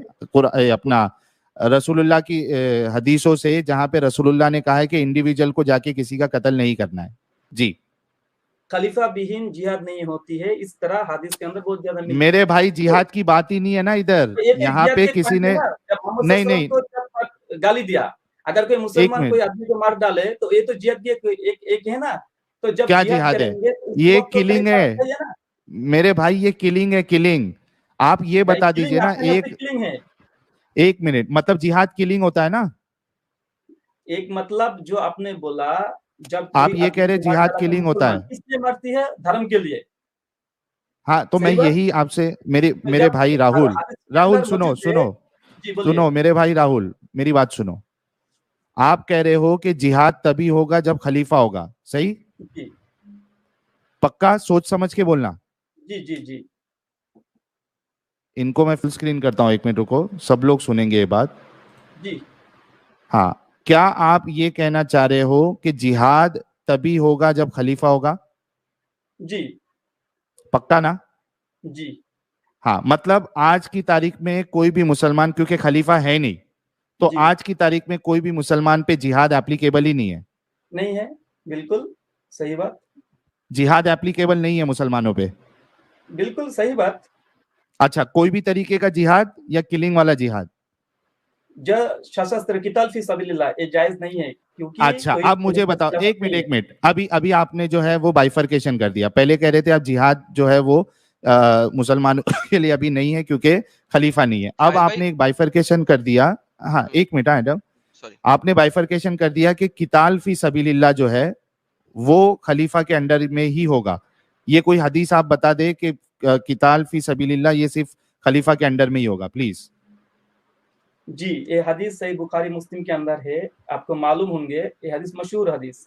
अपना रसूलुल्लाह की हदीसों से, जहां पे रसूलुल्लाह ने कहा है कि इंडिविजुअल को जाके किसी का कत्ल नहीं करना है। जी, खलीफा विहीन जिहाद नहीं होती है, इस तरह हदीस के अंदर बहुत ज्यादा मिलती मेरे है। भाई जिहाद की बात ही नहीं है ना इधर, तो ये तो यहाँ जिहाद पे के किसी पॉइंट है ने, ना, जब मोहम्मद नहीं सल्लल्लाहु नहीं, अलैहि वसल्लम को जब गाली दिया, अगर कोई एक मुसलमान कोई मिनट, आदमी को मार डाले, तो ये तो जिहाद की एक है ना। तो जब क्या जिहाद जिहाद है? करेंगे तो उस ये वक्त तो किलिंग खलीफा है चाहिए ना। मेरे भाई, ये किलिंग है, किलिंग। आप ये भाई बता किलिंग दीजिए ना, अपने यहाँ पे किलिंग है। एक मिनट, मतलब जिहाद किलिंग होता है ना? एक मतलब जो आपने बोला, जब आप कोई ये कह आदमी रहे को मार जिहाद डाला तो किलिंग होता मुसलमान है? किस लिए मारती है? धर्म के लिए। हाँ, तो मैं सही बात। यही आपसे, मेरे तो मेरे जब भाई राहुल, हदीस के राहुल अंदर सुनो मौजूद है। सुनो, जी बोलिए। सुनो मेरे भाई राहुल, मेरी बात सुनो। आप कह रहे हो कि जिहाद तभी होगा जब खलीफा होगा, सही? जी पक्का सोच समझ के बोलना। जी जी जी इनको मैं फुल स्क्रीन करता हूं, एक मिनट रुको, सब लोग सुनेंगे ये बात। जी हाँ, क्या आप ये कहना चाह रहे हो कि जिहाद तभी होगा जब खलीफा होगा? जी पक्का ना? जी हाँ, मतलब आज की तारीख में कोई भी मुसलमान, क्योंकि खलीफा है नहीं, तो जी आज की तारीख में कोई भी मुसलमान पे जिहाद एप्लीकेबल ही नहीं है। नहीं है, बिल्कुल सही बात, जिहाद एप्लीकेबल नहीं है मुसलमानों पे। बिल्कुल सही बात। अच्छा, कोई भी तरीके का जिहाद या किलिंग वाला जिहाद? जो सशस्त्र किताल फी सबीलिल्लाह, ये जायज नहीं है, क्योंकि अच्छा, कोई अब मुझे बताओ, एक मिनट नहीं एक मिनट, अभी अभी आपने जो है वो बाइफरकेशन कर दिया। पहले कह रहे थे आप जिहाद जो है वो मुसलमानों के लिए अभी नहीं है क्योंकि खलीफा नहीं है। अब शाहिद भाई, आपने एक बाइफरकेशन कर दिया। हाँ, एक मिनट एडम, सॉरी, आपने बाइफरकेशन कर दिया कि किताल फी सबीलिल्लाह जो है वो खलीफा के अंडर में ही होगा। ये कोई हदीस आप बता दे कि किताल फी सबीलिल्लाह ये सिर्फ खलीफा के अंडर में ही होगा, प्लीज। जी, ये हदीस सही बुखारी मुस्लिम के अंदर है, आपको मालूम होंगे, ये हदीस मशहूर हदीस,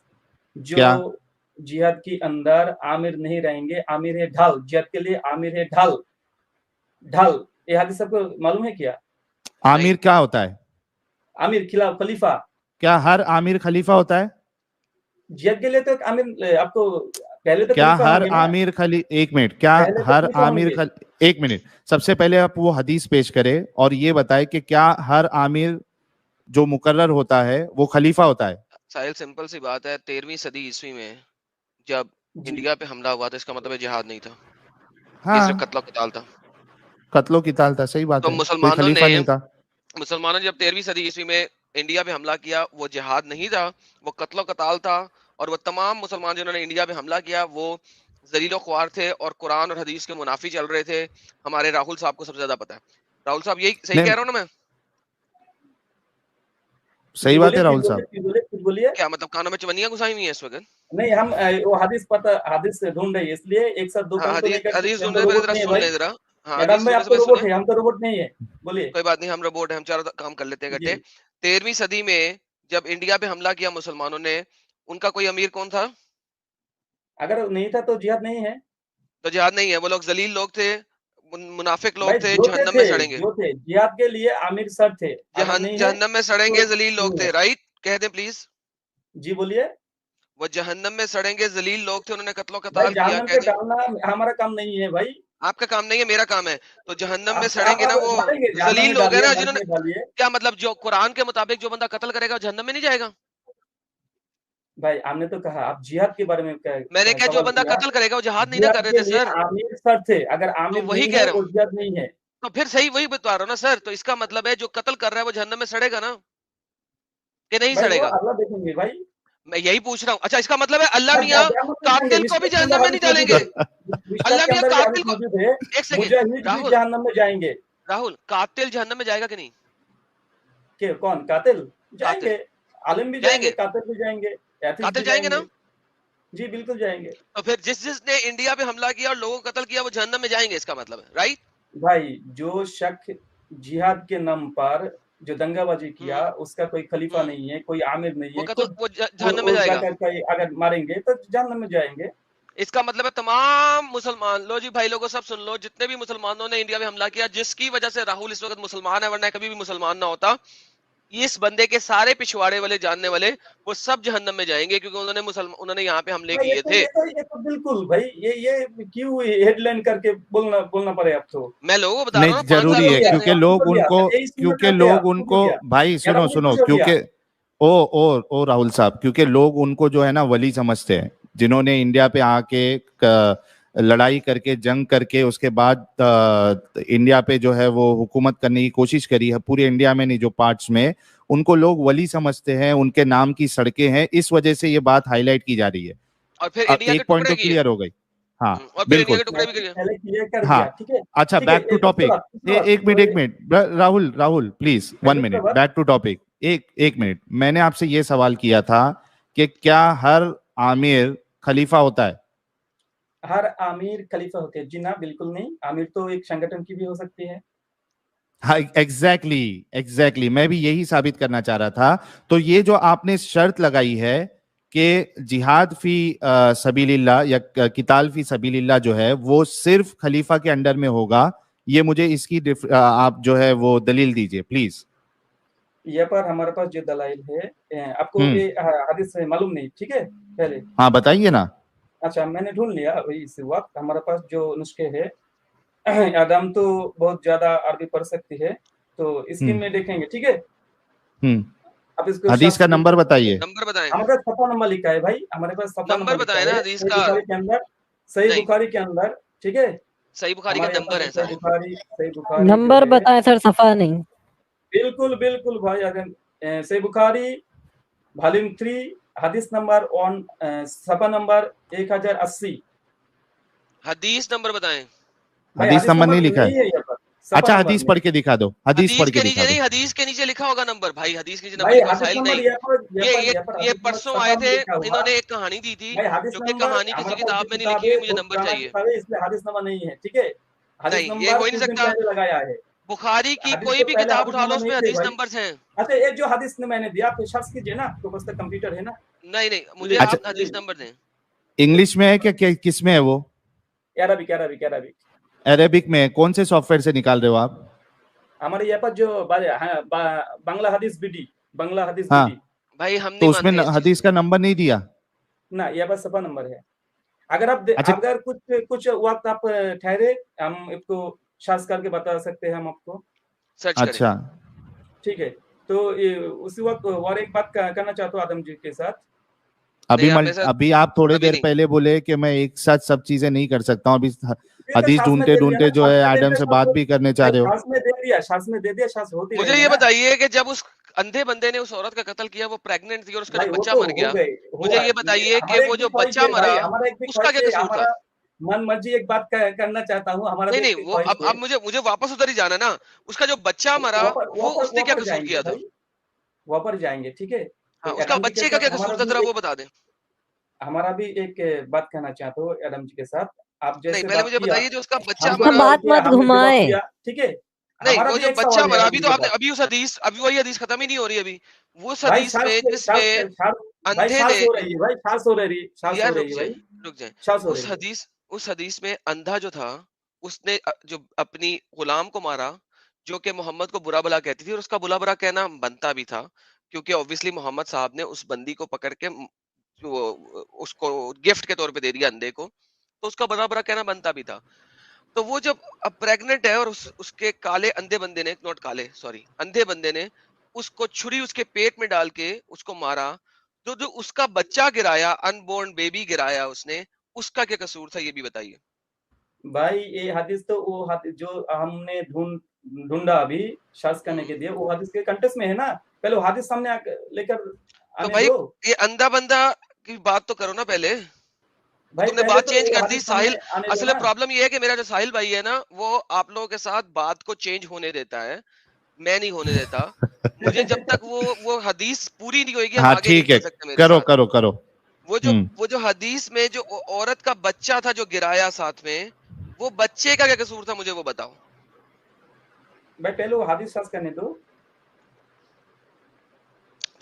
क्या? जो जिहाद के अंदर आमिर नहीं रहेंगे, आमिर है ढाल, जिहाद के लिए आमिर है ढाल, ढाल, ये हदीस आपको मालूम है क्या? आमिर क्या होता है? आमिर खिलाफ खलीफा, क्या हर आमिर खलीफा होता है? जिहाद के लिए तो एक आमिर आपको पहले तो क्या खलीफा हर होंगे ना, आमिर एक मिनट, क्या पहले तो हर खलीफा आमिर होंगे। एक मिनट, सबसे पहले आप वो हदीस पेश करें और ये बताए कि क्या हर आमिर जो मुकर्रर होता है वो खलीफा होता है? साहिल सिंपल सी बात है, 13वीं सदी ईस्वी में जब जी इंडिया पे हमला हुआ था, इसका मतलब है जिहाद नहीं था, ये सिर्फ हाँ, कत्ल कताल था। कत्लो कीताल था, सही बात तो है, कोई खलीफा नहीं था। मुसलमानों ने जब 13वीं सदी ईस्वी में इंडिया पे हमला किया, वो जिहाद नहीं था, वो कत्ल कताल था। और वो तमाम मुसलमान जिन्होंने इंडिया पे हमला किया वो जलीलो ख्वार थे और कुरान और हदीस के मुनाफी चल रहे थे। हमारे राहुल साहब को सबसे ज्यादा पता है। राहुल साहब यही सही नहीं, कह रहा हूँ ना मैं? सही बात है राहुल साहब। कुछ बोलिए। क्या मतलब कानों में चवनियां घुसाई हुई है इस वक्त? नहीं, हम वो हदीस पता, हदीस ढूंढ रहे हैं, इसलिए एक साथ दो हाँ, काम को हदीस लेकर हदीस हम ढूंढ तो रहे, रोबोट जरा नहीं है सुन भाई। ले जरा। हाँ, मैडम हदीस भाई, ढूंढ आप तो रहे, रोबोट सुने। है, हम तो रोबोट नहीं है, बोलिए। कोई बात नहीं, हम रोबोट है, हम चारों काम कर लेते हैं जी इकट्ठे। 13वीं सदी में जब इंडिया पे हमला किया मुसलमानों ने, उनका कोई अमीर कौन था? अगर नहीं था तो जिहाद नहीं है। तो जिहाद नहीं है, वो लोग जलील लोग थे, मुनाफिक भाई लोग थे, जो जहन्नम में थे सड़ेंगे। जो थे जिहाद के लिए आमिर सर थे, अगर नहीं है जहन्नम में सड़ेंगे, तो जलील लोग नहीं थे, है। राइट? कह दें प्लीज। जी बोलिए। वो जहन्नम में सड़ेंगे, जलील लोग थे, उन्होंने कत्लो भाई कताल किया, जहन्नम कह पे दें। डालना हमारा काम नहीं है भाई। आपका काम नहीं है, मेरा काम है। तो जहन्नम में आप सड़ेंगे ना, आप वो डालेंगे, जहन्नम जलील में लोग है डालिए, ना, नरक जिन्होंने, में डालिए। क्या मतलब, जो कुरान के मुताबिक जो बंदा कत्ल करेगा वो जहन्नम में नहीं जाएगा? भाई आपने तो कहा, आप जिहाद के बारे में मैंने कहा जो सवाल बंदा किया। कत्ल करेगा वो जिहाद नहीं ना जिहाद कर रहे के थे लिए सर। आमिर सर थे, अगर तो आमिर वही नहीं कह है रहा वो हूँ, जिहाद नहीं है। तो फिर सही वही बता रहा हूँ ना सर। तो इसका मतलब है जो कत्ल कर रहा है वो जहन्नम में सड़ेगा ना, कि नहीं भाई वो सड़ेगा? अल्लाह देखेंगे भाई। मैं यही पूछ रहा हूँ। अच्छा, इसका मतलब है अल्लाह भाई मियाँ जहन्नम में जाएंगे, कातिल को भी मिशकात के जहन्नम अंदर में नहीं हदीस मौजूद डालेंगे। है, मिशकात अल्लाह के मियाँ अंदर ये हदीस कातिल को, मौजूद है, एक सेकंड मुजाहिद भी राहुल, जहन्नम में जाएंगे। राहुल, कातिल जहन्नम में जाएगा कि नहीं? के कौन कातिल? कातिल जाएंगे। आलिम भी जाएंगे, जाएंगे, कातिल भी जाएंगे, एथिस्ट भी कातिल जाएंगे जाएंगे। ना? जी बिल्कुल जाएंगे। तो फिर जिसने इंडिया पे हमला किया और लोगों को कत्ल किया वो जहन्नम में जाएंगे, इसका मतलब है, राइट? भाई जो शख्स जिहाद के नाम पर जो दंगाबाजी किया, उसका कोई खलीफा नहीं है, कोई आमिर नहीं वो है, कत्ल, खुद वो जहन्नम में वो जाएगा। जाकर के अगर मारेंगे तो जहन्नम में जाएंगे। इसका मतलब है तमाम मुसलमान, लो जी भाई लोगों, सब सुन लो, जितने भी मुसलमानों ने इंडिया में हमला किया, जिसकी वजह से राहुल इस वक्त मुसलमान है, वरना कभी भी मुसलमान ना होता, इस बंदे के सारे पिछवाड़े वाले जानने वाले वो सब जहन्नम में जाएंगे, क्योंकि उन्होंने यहाँ पे हमले भाई किए थे। ये तो बिल्कुल भाई, ये क्यों हेडलाइन करके बोलना पड़े आपको। मैं लोगों को बता रहा नहीं हूँ ना, 5 लाख जरूरी लोग है, किए थे। क्योंकि लोग उनको, यही सुनना क्योंकि चाहते हैं लोग आप, खुश हो उनको, गया भाई यार, सुनो अपनी सुनो, खुश हो गया। क्योंकि ओ राहुल साहब, क्योंकि लोग उनको जो है ना वली समझते हैं, जिन्होंने इंडिया पे आके लड़ाई करके, जंग करके, उसके बाद इंडिया पे जो है वो हुकूमत करने की कोशिश करी है, पूरे इंडिया में नहीं, जो पार्ट्स में, उनको लोग वली समझते हैं, उनके नाम की सड़कें हैं, इस वजह से ये बात हाईलाइट की जा रही है। और फिर अब इंडिया के एक पॉइंट टुकड़े तो किए। क्लियर हो गई। हाँ और फिर इंडिया बिल्कुल। के टुकड़े भी किए। पहले क्लियर कर हाँ दिया, ठीक है। अच्छा, ठीक है, बैक टू टॉपिक। एक minute Rahul please 1 minute, back to topic. एक मिनट, मैंने आपसे ये सवाल किया था कि क्या हर आमिर खलीफा होता है? हर आमिर खलीफा होते हैं? जी ना, बिल्कुल नहीं। आमिर तो एक संगठन की भी हो सकती है। हाँ एग्जैक्टली, मैं भी यही साबित करना चाह रहा था। तो ये जो आपने शर्त लगाई है कि जिहाद फी सबीलिल्लाह या किताल फी सबीलिल्लाह जो है वो सिर्फ खलीफा के अंडर में होगा, ये मुझे इसकी आप जो है वो दलील दीजिए प्लीज। ये पर हमारे पास जो दलाइल है, आपको ये हदीस से मालूम नहीं, ठीक है? पहले हाँ बताइए ना। अच्छा, मैंने ढूंढ लिया अभी इस वक्त हमारे पास जो नुस्खे है। आदम तो बहुत ज्यादा अरबी पढ़ सकती है, तो इसकी में देखेंगे, ठीक है? अब इसको हदीस का नंबर बताइए। नंबर बताएं। हमारे पास सफा नंबर लिखा है भाई, हमारे पास सफा नंबर बताएं ना हदीस का। बुखारी के अंदर, सही बुखारी के अंदर, ठीक है? सही बुखारी का नंबर है सर। सही बुखारी नंबर बताएं सर, सफा नहीं। बिल्कुल बिल्कुल भाई, अगर सही बुखारी वॉल्यूम 3 हदीस नंबर 1 सफा नंबर 1080। हदीस नंबर बताएं। हदीस नंबर नहीं लिखा है? अच्छा हदीस पढ़ के दिखा दो, हदीस पढ़ के दिखा दो। नहीं, हदीस के नीचे लिखा होगा नंबर भाई, हदीस के नीचे नंबर मसाइल नहीं। ये परसों आए थे, इन्होंने एक कहानी दी थी, जो कि कहानी किसी किताब में नहीं लिखी हुई, मुझे नंबर चाहिए। इसमें हदीस नंबर नहीं है, ठीक है? हदीस नहीं, ये हो ही नहीं सकता। लगाया है बुखारी की कोई भी किताब उठा लो, उसमें हदीस नंबर हैं। अच्छा, ये जो हदीस ने मैंने दिया, आप सर्च कीजिए ना, आपके पास तो कंप्यूटर है ना? नहीं, मुझे आप हदीस नंबर दें। इंग्लिश में है क्या, किस में है वो? अरबिक अरेबिक में। कौन से सॉफ्टवेयर से निकाल रहे हो आप? हमारे यहाँ पर जो बांग्ला हदीस बीडी, बांग्ला हदीस हाँ। बीडी भाई हम नहीं तो उसमें हदीस का नंबर नहीं दिया ना, यहाँ पर सफा नंबर है। अगर आप अच्छा। अगर कुछ वक्त आप ठहरे, हम इसको सर्च करके बता सकते हैं हम आपको। अच्छा ठीक है, तो उसी वक्त और एक बात करना चाहता हूँ आदम जी के साथ। अभी आप थोड़ी देर पहले बोले कि मैं एक साथ सब चीजें नहीं कर सकता हूँ, अभी हदीस ढूंढते जो है आदम से बात भी करने चाह रहे हो। शास में दे दिया होती। मुझे ये बताइए कि जब उस अंधे बंदे ने उस औरत का कत्ल किया, वो प्रेग्नेंट थी और उसका जो बच्चा मर गया, मुझे ये बताइए कि वो जो बच्चा मरा उसका क्या कसूर था? मन मर्जी एक बात करना चाहता हूँ, हमारा नहीं, वो अब मुझे वापस उधर ही जाना ना। उसका जो बच्चा मरा वो उसने क्या कसूर किया था? वापस जाएंगे, ठीक है? हाँ, उसका बच्चे का क्या कसूर था, जरा वो बता दें। हमारा भी एक बात कहना चाहता हूँ एडम जी के साथ। आप जैसे नहीं, पहले मुझे बताइए जो उसका बच्चा बात मत घुमाए, ठीक है? नहीं, वो जो बच्चा मरा, अभी तो आपने अभी उस हदीस, अभी वही हदीस खत्म ही नहीं हो रही अभी। वो हदीस में जिसमें अंधे ने, यार रुक जाए, उस हदीस में अंधा जो था उसने जो अपनी गुलाम को मारा, जो कि मोहम्मद को बुरा भला कहती थी, और उसका बुरा भला कहना बनता भी था, क्योंकि ऑब्वियसली मोहम्मद साहब ने उस बंदी को पकड़ के उसको गिफ्ट के तौर पे दे दिया अंधे को, तो उसका बुरा भला कहना बनता भी था। तो वो जब अब प्रेग्नेंट है और उसके काले अंधे बंदे ने, नॉट काले सॉरी, अंधे बंदे ने उसको छुरी उसके पेट में डाल के उसको मारा, तो जो उसका बच्चा गिराया, अनबोर्न बेबी गिराया उसने, उसका क्या कसूर था, ये भी बताइए भाई। ये हदीस तो वो हदीस जो हमने ढूंढा अभी सर्च करने के लिए, वो हदीस के कंटेक्स्ट में है ना, पहले वो हदीस सामने लेकर तो भाई ये अंधा बंदा की बात तो करो ना पहले। तुमने बात चेंज कर दी साहिल। असल में प्रॉब्लम ये है कि मेरा जो साहिल भाई है ना, वो आप लोगों के साथ बात को चेंज होने देता है, मैं नहीं होने देता। मुझे जब तक वो हदीस पूरी नहीं होगी, हाँ ठीक है, करो करो करो। वो जो हदीस में जो औरत का बच्चा था जो गिराया साथ में, वो बच्चे का क्या कसूर था, मुझे वो बताओ भाई। पहले वो हदीस सर्च करने दो।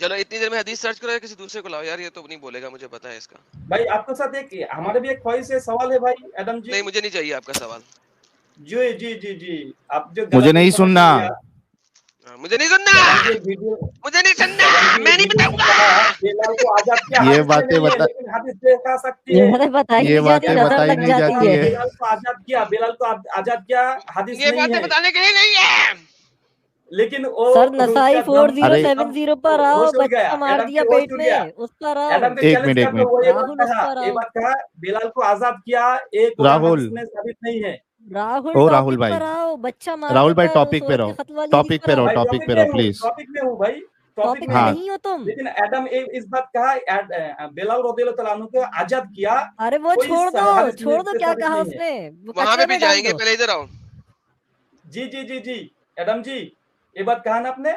चलो इतनी देर में हदीस सर्च करो या किसी दूसरे को लाओ यार, ये तो नहीं बोलेगा, मुझे पता है इसका। भाई आपके साथ एक हमारे भी एक ख्वाहिश है, सवाल है भाई एडम जी। नहीं मुझे नहीं चाहिए आपका सवाल। जी जी जी जी, आप जो मुझे नहीं सुनना, मुझे नहीं सुनना, मुझे नहीं सुनना, मैं नहीं बताऊंगा। बेलाल को आजाद किया, ये बातें हदीस देखा सकती है, ये बातें बताई नहीं जाती है। बेलाल को आजाद किया, बेलाल को आजाद किया, हदीस ये बातें बताने के लिए नहीं है। लेकिन वो सर नसाई 4070 पर आओ, बच्चा मार दिया पेट में, उस पर आओ। एक मिनट ये बात कहा बेलाल को आजाद किया, एक राहुल में साबित नहीं है। राहुल भाई, बच्चा मार, राहुल भाई टॉपिक पे रहो, टॉपिक पे रहो, टॉपिक पे रहो प्लीज। टॉपिक में हूँ भाई, टॉपिक में नहीं हो तुम। लेकिन एडम इस बात कहा बेलाल रज़ियल्लाहु ताला अन्हु को आजाद किया। अरे वो छोड़ दो, क्या कहा उसने, वहां पे भी जाएंगे, पहले इधर आओ। जी जी जी जी एडम जी, ये बात कहा ना आपने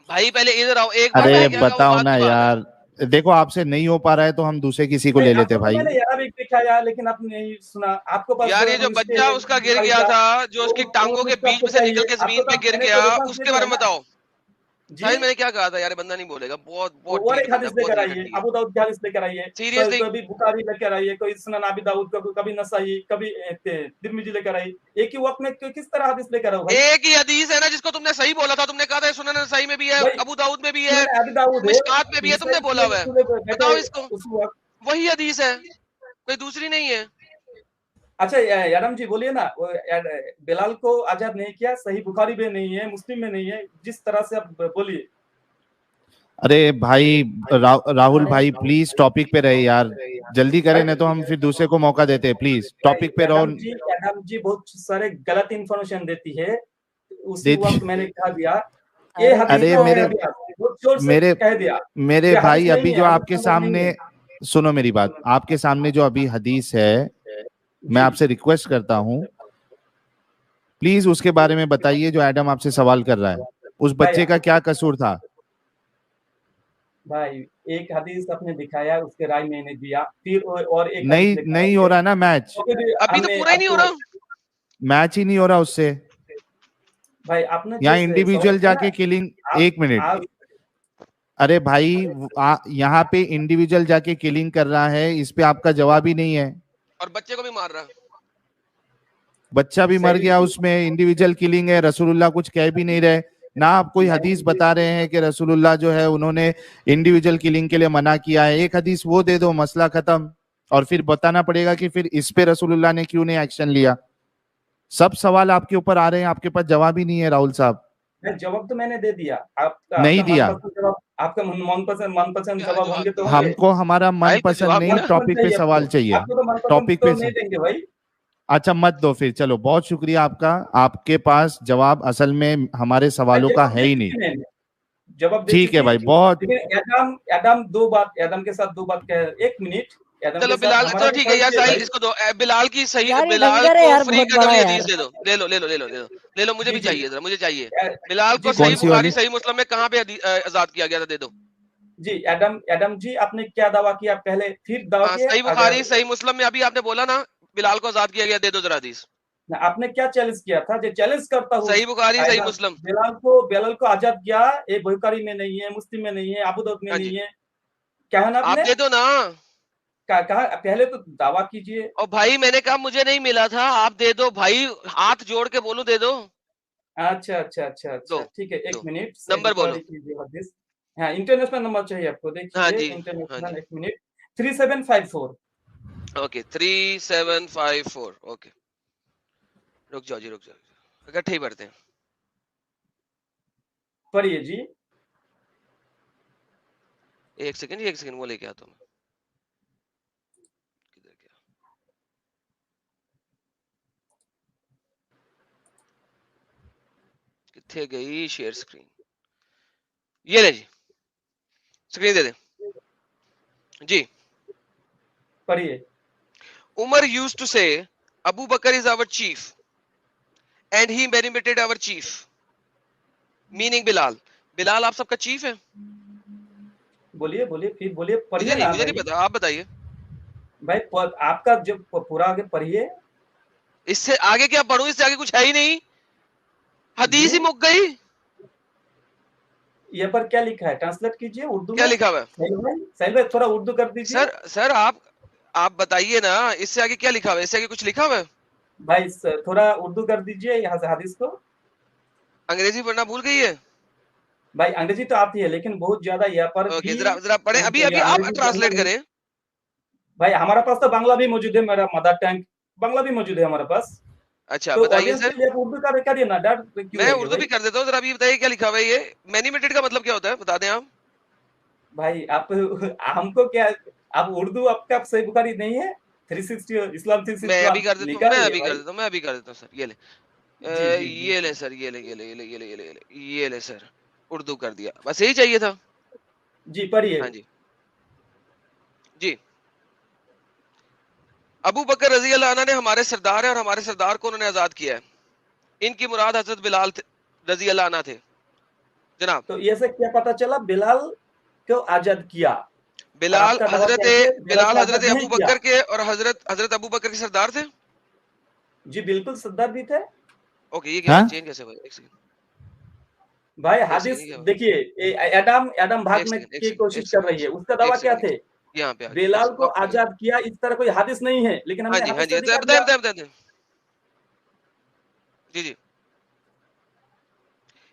भाई, पहले इधर आओ। एक अरे बताओ ना यार, देखो आपसे नहीं हो पा रहा है तो हम दूसरे किसी को ले लेते भाई। मैंने यार भी दिखाया लेकिन आपने नहीं सुना। आपको पास यार ये जो बच्चा उसका गिर गया था, जो उसकी टांगों के बीच में से निकल के जमीन पे गिर गया, उसके बारे में बताओ। साहिल मैंने क्या कहा था यार, बंदा नहीं बोलेगा। बहुत और एक हदीस लेकर आइए, अबू दाऊद की हदीस लेकर आइए, सीरियसली कभी बुखारी लेकर आइए, कोई सुनन अबी दाऊद का, कभी नसाई, कभी तिर्मिजी लेकर आई। एक ही वक्त में किस तरह हदीस लेकर आओ भाई? एक ही हदीस है ना जिसको तुमने सही बोला था, तुमने कहा था सुनन नसाई में भी है, अबू दाऊद में भी है, मिशकात में भी है, तुमने बोला हुआ है। बताओ इसको, वही हदीस है, कोई दूसरी नहीं है। अच्छा यारम जी बोलिए ना, बेलाल को आजाद नहीं किया, सही बुखारी में नहीं है, मुस्लिम में नहीं है, जिस तरह से आप बोलिए। अरे भाई राहुल भाई प्लीज टॉपिक पे रहे यार, जल्दी करें ना तो हम फिर दूसरे को मौका देते हैं। प्लीज टॉपिक पे रहो। एडम जी बहुत सारे गलत इंफॉर्मेशन देती है, उसी वक्त मैंने कहा दिया ये। अरे मेरे भाई, अभी जो आपके सामने, सुनो मेरी बात, आपके सामने जो अभी हदीस है, मैं आपसे रिक्वेस्ट करता हूँ प्लीज उसके बारे में बताइए जो एडम आपसे सवाल कर रहा है। उस बच्चे का क्या कसूर था? भाई एक हदीस आपने दिखाया, उसके राय मैंने दिया, फिर और एक नहीं हो रहा ना मैच, अभी तो पूरा ही नहीं हो रहा, मैच ही नहीं हो रहा उससे भाई। आपने यहाँ इंडिविजुअल जाके किलिंग, एक मिनट, अरे भाई यहाँ पे इंडिविजुअल जाके किलिंग कर रहा है, इस पे आपका जवाब ही नहीं है। और बच्चे को भी मार रहा, बच्चा भी मर गया, उसमें इंडिविजुअल किलिंग है। रसूलुल्लाह कुछ कह भी नहीं रहे ना, आप कोई हदीस बता रहे हैं कि रसूलुल्लाह जो है उन्होंने इंडिविजुअल किलिंग के लिए मना किया है। एक हदीस वो दे दो, मसला खत्म। और फिर बताना पड़ेगा कि फिर इस पे रसूलुल्लाह ने क्यों नहीं एक्शन लिया। सब सवाल आपके ऊपर आ रहे हैं, आपके पास जवाब ही नहीं है राहुल साहब। जवाब तो मैंने दे दिया, नहीं दिया। आपका मनपसंद जवाब होंगे तो हमको हमारा मनपसंद नहीं, टॉपिक पे सवाल चाहिए, टॉपिक पे नहीं देंगे भाई। अच्छा मत दो फिर, चलो बहुत शुक्रिया आपका, आपके पास जवाब असल में हमारे सवालों का है ही नहीं। जवाब ठीक है भाई, बहुत एडम के साथ दो बात कह, एक मिनट। चलो बिलाल, चलो ठीक है यार, साहिल इसको दो, बिलाल की सही, बिलाल को फ्री का हदीस दे दो, ले लो, मुझे भी चाहिए, जरा मुझे चाहिए। बिलाल को सही बुखारी सही मुस्लिम में कहाँ पे आजाद किया गया था, दे दो जी। एडम जी आपने क्या दावा किया पहले, फिर दावा किया सही बुखारी सही मुस्लिम में, अभी आपने बोला ना बिलाल को आजाद किया गया, दे दो जरा हदीस। आपने क्या चैलेंज किया था? जो चैलेंज करता हूँ सही बुखारी सही मुस्लिम, बेलाल को आजाद किया, ये बुखारी में नहीं है, मुस्लिम में नहीं है, अबू दाऊद में नहीं है, क्या है ना आप दे दो ना, कहा पहले तो दावा कीजिए। और भाई मैंने कहा मुझे नहीं मिला था, आप दे दो भाई, हाथ जोड़ के बोलो दे दो। अच्छा अच्छा अच्छा अच्छा, ठीक है, एक मिनट, नंबर बोलो। हाँ, इंटरनेशनल नंबर चाहिए आपको, हाँ देखिए जी, इंटरनेशनल, एक मिनट, 3754। ओके 3754, ओके रुक जाओ जी, रुक जाओ, इकट्ठे ही पढ़ते हैं। पढ़िए जी। एक सेकंड वो लेके आता हूँ। किधर गया? कितने गई शेयर स्क्रीन? ये ले जी, स्क्रीन दे दे जी। पढ़िए। Umar used to say, Abu Bakr is our chief, and he venerated our chief, meaning Bilal. Bilal आप सबका चीफ है? बोलिए बोलिए, फिर बोलिए, पढ़िए ना। मुझे नहीं पता, आप बताइए भाई। आपका जो पूरा आगे पढ़िए। इससे आगे क्या पढ़ूं? इससे आगे कुछ है ही नहीं, हदीस ही मुक गई। ये पर क्या लिखा है? ट्रांसलेट कीजिए उर्दू क्या में। लिखा हुआ है? साहिल भाई थोड़ा उर्दू कर दीजिए। सर आप बताइए ना, इससे आगे क्या लिखा हुआ है? इससे आगे कुछ लिखा हुआ है भाई? थोड़ा उर्दू कर दीजिए यहाँ से हदीस को। अंग्रेजी पढ़ना भूल गई है भाई? अंग्रेजी तो आती है, लेकिन बहुत ज्यादा यहाँ पर ओके, जरा पढ़े, अभी आप ट्रांसलेट करें। भाई हमारे पास तो बांग्ला भी मौजूद है, मेरा मदर टंग बांग्ला भी मौजूद है हमारे पास। अच्छा तो बताइए सर। उर्दू का करिए ना, डर क्यों? मैं उर्दू भी कर देता हूँ, जरा अभी बताइए क्या लिखा हुआ है? ये मैनिमेटेड का मतलब क्या होता है, बता दें आप। भाई आप हमको क्या, आप उर्दू आपका सही बुखारी नहीं है? 360 इस्लाम 360 मैं अभी कर देता हूँ, मैं अभी कर देता हूँ सर। ये ले, ये ले सर, ये ले सर, उर्दू कर दिया, बस यही चाहिए था जी। पढ़िए। हाँ जी जी। अबू बकर रजी अल्लाह अन्हु ने हमारे सरदार है, और हमारे सरदार को उन्होंने आजाद किया है। इनकी मुराद हजरत बिलाल रजी अल्लाह अन्हु थे जनाब। तो ये से क्या पता चला बिलाल को आजाद किया? बिलाल हजरत अबू किया? बकर के, और हजरत अबू बकर के सरदार थे। जी बिल्कुल, सरदार भी थे। ओके, ये क्या चेंज कैसे हुआ? एक सेकंड भाई, हदीस देखिए, एडम भागने की कोशिश कर रही है, उसका दावा क्या थे? यहाँ पे बिलाल को आजाद किया, इस तरह कोई हदीस नहीं है, लेकिन हमने हाँ जी बताए जी।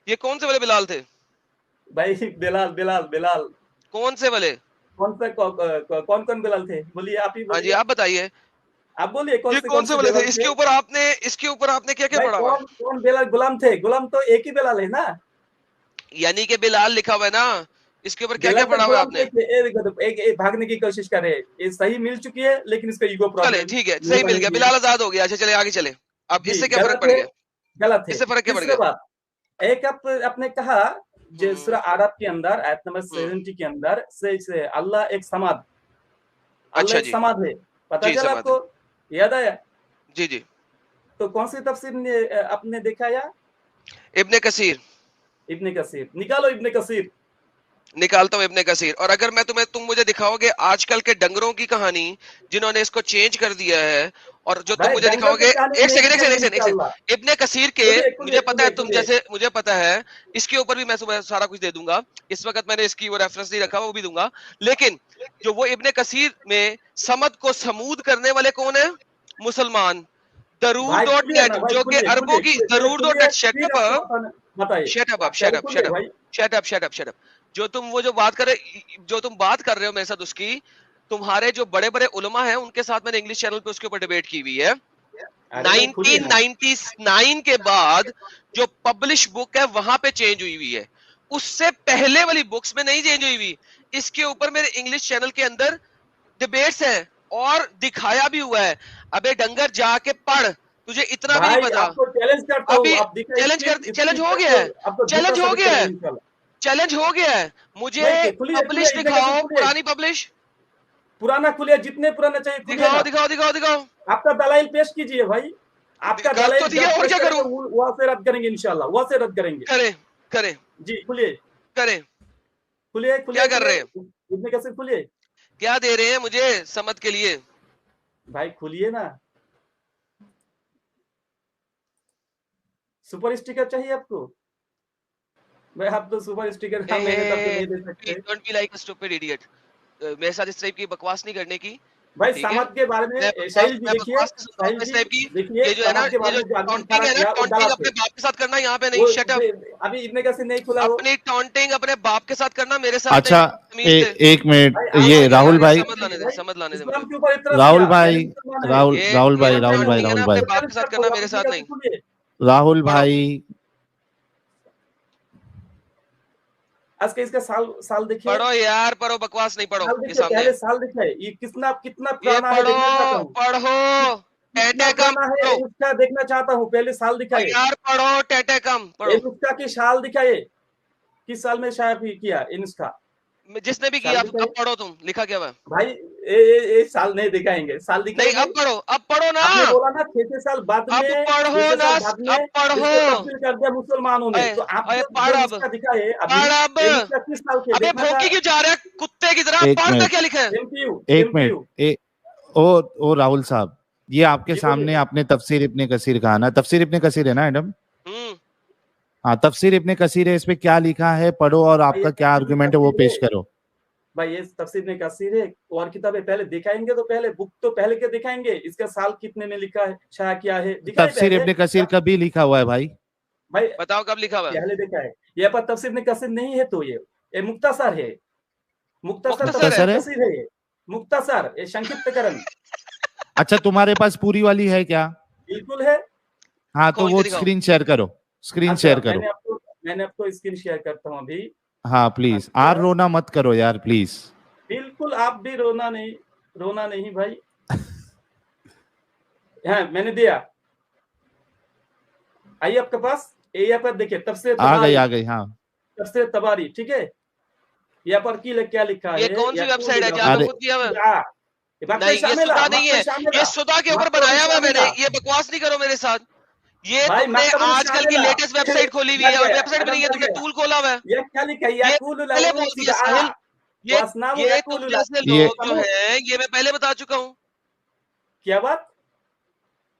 ये कौन से वाले बिलाल थे भाई? बिलाल कौन से वाले? कौन कौन बिलाल थे? बोलिए, आप ही बोलिए। हाँ जी, आप बताइए, आप बोलिए कौन से वाले थे? इसके ऊपर आपने क्या क्या पढ़ा हुआ है? कौन बिलाल गुलाम थे? गुलाम तो एक ही बिलाल है ना, यानी कि बिलाल लिखा हुआ है ना, इसके ऊपर क्या क्या पढ़ा हुआ है आपने? एक भागने की कोशिश कर रहे हैं, ये सही मिल चुकी है, लेकिन इसका ईगो प्रॉब्लम। चले ठीक है, सही मिल गया, बिलाल आजाद हो गया। अच्छा चले आगे चले, अब इससे क्या फर्क पड़ गया? गलत है। इससे फर्क क्या पड़ गया? एक आपने कहा जो सूरा आराफ के अंदर आयत नंबर 70 के अंदर से अल्लाह एक समाद, अल्लाह एक समाद है, पता चला आपको? याद आया? जी जी। तो कौन सी तफसीर आपने देखा? या इब्ने कसीर निकालो, इब्ने कसीर निकालता हूँ, इब्ने कसीर। और अगर तुम मुझे दिखाओगे आजकल के डंगरों की कहानी जिन्होंने इसको चेंज कर दिया है, और जो तुम मुझे दिखाओगे, एक सेकंड, इब्ने कसीर के, मुझे पता है इसके ऊपर भी मैं सुबह सारा कुछ दे दूंगा। इस वक्त मैंने इसकी वो रेफरेंस नहीं रखा, वो भी दूंगा। लेकिन जो वो इब्ने कसीर में समद को समूद करने वाले कौन है? मुसलमान। Darur.net, जो कि अरबों की Darur.net, shut up। जो तुम बात कर रहे हो मेरे साथ, उसकी तुम्हारे जो बड़े बड़े उलमा हैं उनके साथ मैंने इंग्लिश चैनल पे उसके ऊपर डिबेट की हुई है। 1999 के बाद जो पब्लिश बुक है वहां पे चेंज हुई है, उससे पहले वाली बुक्स में नहीं चेंज हुई। इसके ऊपर मेरे इंग्लिश चैनल के अंदर डिबेट्स हैं और दिखाया भी हुआ है। अबे डंगर जाके पढ़, तुझे इतना भी नहीं पता। अभी चैलेंज हो गया है। मुझे पब्लिश दिखाओ, पुराना खुलिए, जितने पुराने चाहिए दिखाओ। आपका दलाइल पेश कीजिए भाई, आपका दलाइल और क्या करूं? वहां से रद्द करेंगे इंशाल्लाह, वहां से रद्द करेंगे। करें जी, खुलिए क्या कर रहे हैं? इतने कैसे खुलिए? क्या दे रहे हैं मुझे समझ के लिए? भाई खुलिए ना। सुपर स्टिकर चाहिए आपको? भाई आप तो सुपर स्टिकर का मेरे तरफ से नहीं दे सकते। Don't be like a stupid idiot. मेरे साथ इस टाइप की बकवास नहीं करने की। भाई समाज के बारे में साहिल जी देखिए, साहिल जी देखिए, ये जो है ना, समाज के बारे ये में जो जो टॉन्टिंग है ना, टॉन्टिंग अपने बाप के साथ करना यहाँ पे नहीं। Shut up. अभी इतने कैसे नहीं खुला वो? अपनी टॉन्टिंग अपने बाप के साथ करना, मेरे साथ अच्छा नहीं। एक मिनट, ये राहुल भाई, समझ लाने दे इस्लाम के ऊपर इतना राहुल भाई, राहुल ये भाई, जो राहुल भाई, टॉन्टिंग है राहुल ना, भाई, अपने बाप के साथ करना, मेरे साथ नहीं। राहुल भाई, आज का इसका साल देखिए। पढ़ो यार, पढ़ो, बकवास नहीं पढ़ो। ये सामने पहले साल दिखा है, ये कितना पुराना है देखना चाहता हूँ। पढ़ो टेटे कम है, उसका देखना चाहता हूँ। पहले साल दिखाए यार, पढ़ो टेटे कम पढ़ो। उसका की साल दिखाए, किस साल में शायद किया इनका, जिसने भी किया। अब पढ़ो, तुम लिखा क्या हुआ भाई? ये साल नहीं दिखाएंगे, साल दिखाएंगे। नहीं, अब पढ़ो ना। आपने बोला ना 6 साल बाद में, अब पढ़ो ना, अब पढ़ो। तब्दील कर दिया मुसलमानों ने, तो आप इसका दिखाए अभी किस साल के? अबे भौंकी क्यों जा रहा है कुत्ते की तरह? पढ़ना क्या लिखा है? एक मिनट, ओ राहुल साहब, ये आपके सामने आपने तफसीर इब्ने कसीर कहा ना, तफसीर इब्ने कसीर है ना एडम? हाँ, तफसीर इब्ने कसीर है, इस पे क्या लिखा है पढ़ो और आपका क्या आर्गुमेंट है वो पेश करो। भाई ये तफसीर इब्ने कसीर है और किताबें पहले दिखाएंगे, तो पहले बुक तो पहले के दिखाएंगे, इसका साल कितने में लिखा है, शायद क्या है। तफसीर इब्ने कसीर कभी लिखा हुआ है भाई? भाई बताओ कब लिखा हुआ है? पहले देखा है। ये पर तफसीर इब्ने कसीर नहीं है, तो ये मुख्तसर है, मुख्तसर है, मुख्तसर, ये संक्षिप्तकरण। अच्छा, तुम्हारे पास पूरी वाली है क्या? बिल्कुल है। हाँ, तो वो स्क्रीन शेयर करो, स्क्रीन शेयर करो। मैंने आपको स्क्रीन शेयर करता हूँ अभी। हाँ प्लीज, आर रोना मत करो यार प्लीज। बिल्कुल, आप भी रोना नहीं भाई। हाँ, मैंने दिया, आइए आपके पास, यहाँ पर देखिए तफसीर आ गई। हाँ, तफसीर तबारी, ठीक है। यहाँ पर क्या लिखा है? ये कौन सी वेबसाइट है जहाँ पे खुद किया हुआ? नहीं, ये सुधा नहीं है, ये सुधा के ऊपर बनाया हुआ मैंने। ये बकवास नहीं करो मेरे साथ। ये तुमने आजकल की लेटेस्ट वेबसाइट खोली हुई है, और वेबसाइट भी नहीं है, तुमने टूल खोला हुआ है। ये क्या लिखा है? ये पहले बोल दिया साहिल, ये तुम जैसे लोग जो हैं, ये मैं पहले बता चुका हूँ। क्या बात?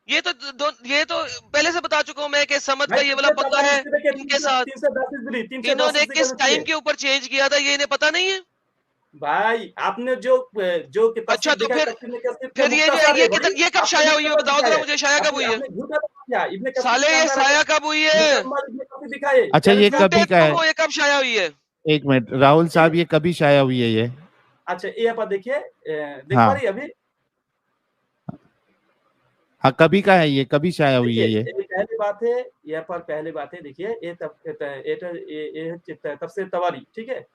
ये तो पहले से बता चुका हूँ मैं कि समझ का ये वाला पंगा है इनके साथ। इन्होंने किस टाइम के ऊपर चेंज किया था, ये इन्हें पता नहीं है भाई। आपने जो अच्छा, तो फिर ये कब शाया हुई है? बताओ जरा मुझे, शाया कब हुई है? साले ये शाया कब हुई है? अच्छा, ये कभी का है? ये कब शाया हुई है? एक मिनट राहुल साहब, ये कभी शाया हुई है ये? अच्छा, ये पर देखिए, देख पा रही अभी? हाँ, कभी का है ये, कभी शाया हुई है ये? पहली बात है, यहाँ पर पहली बात है, देखिए ये तफसीर तबारी, ठीक है।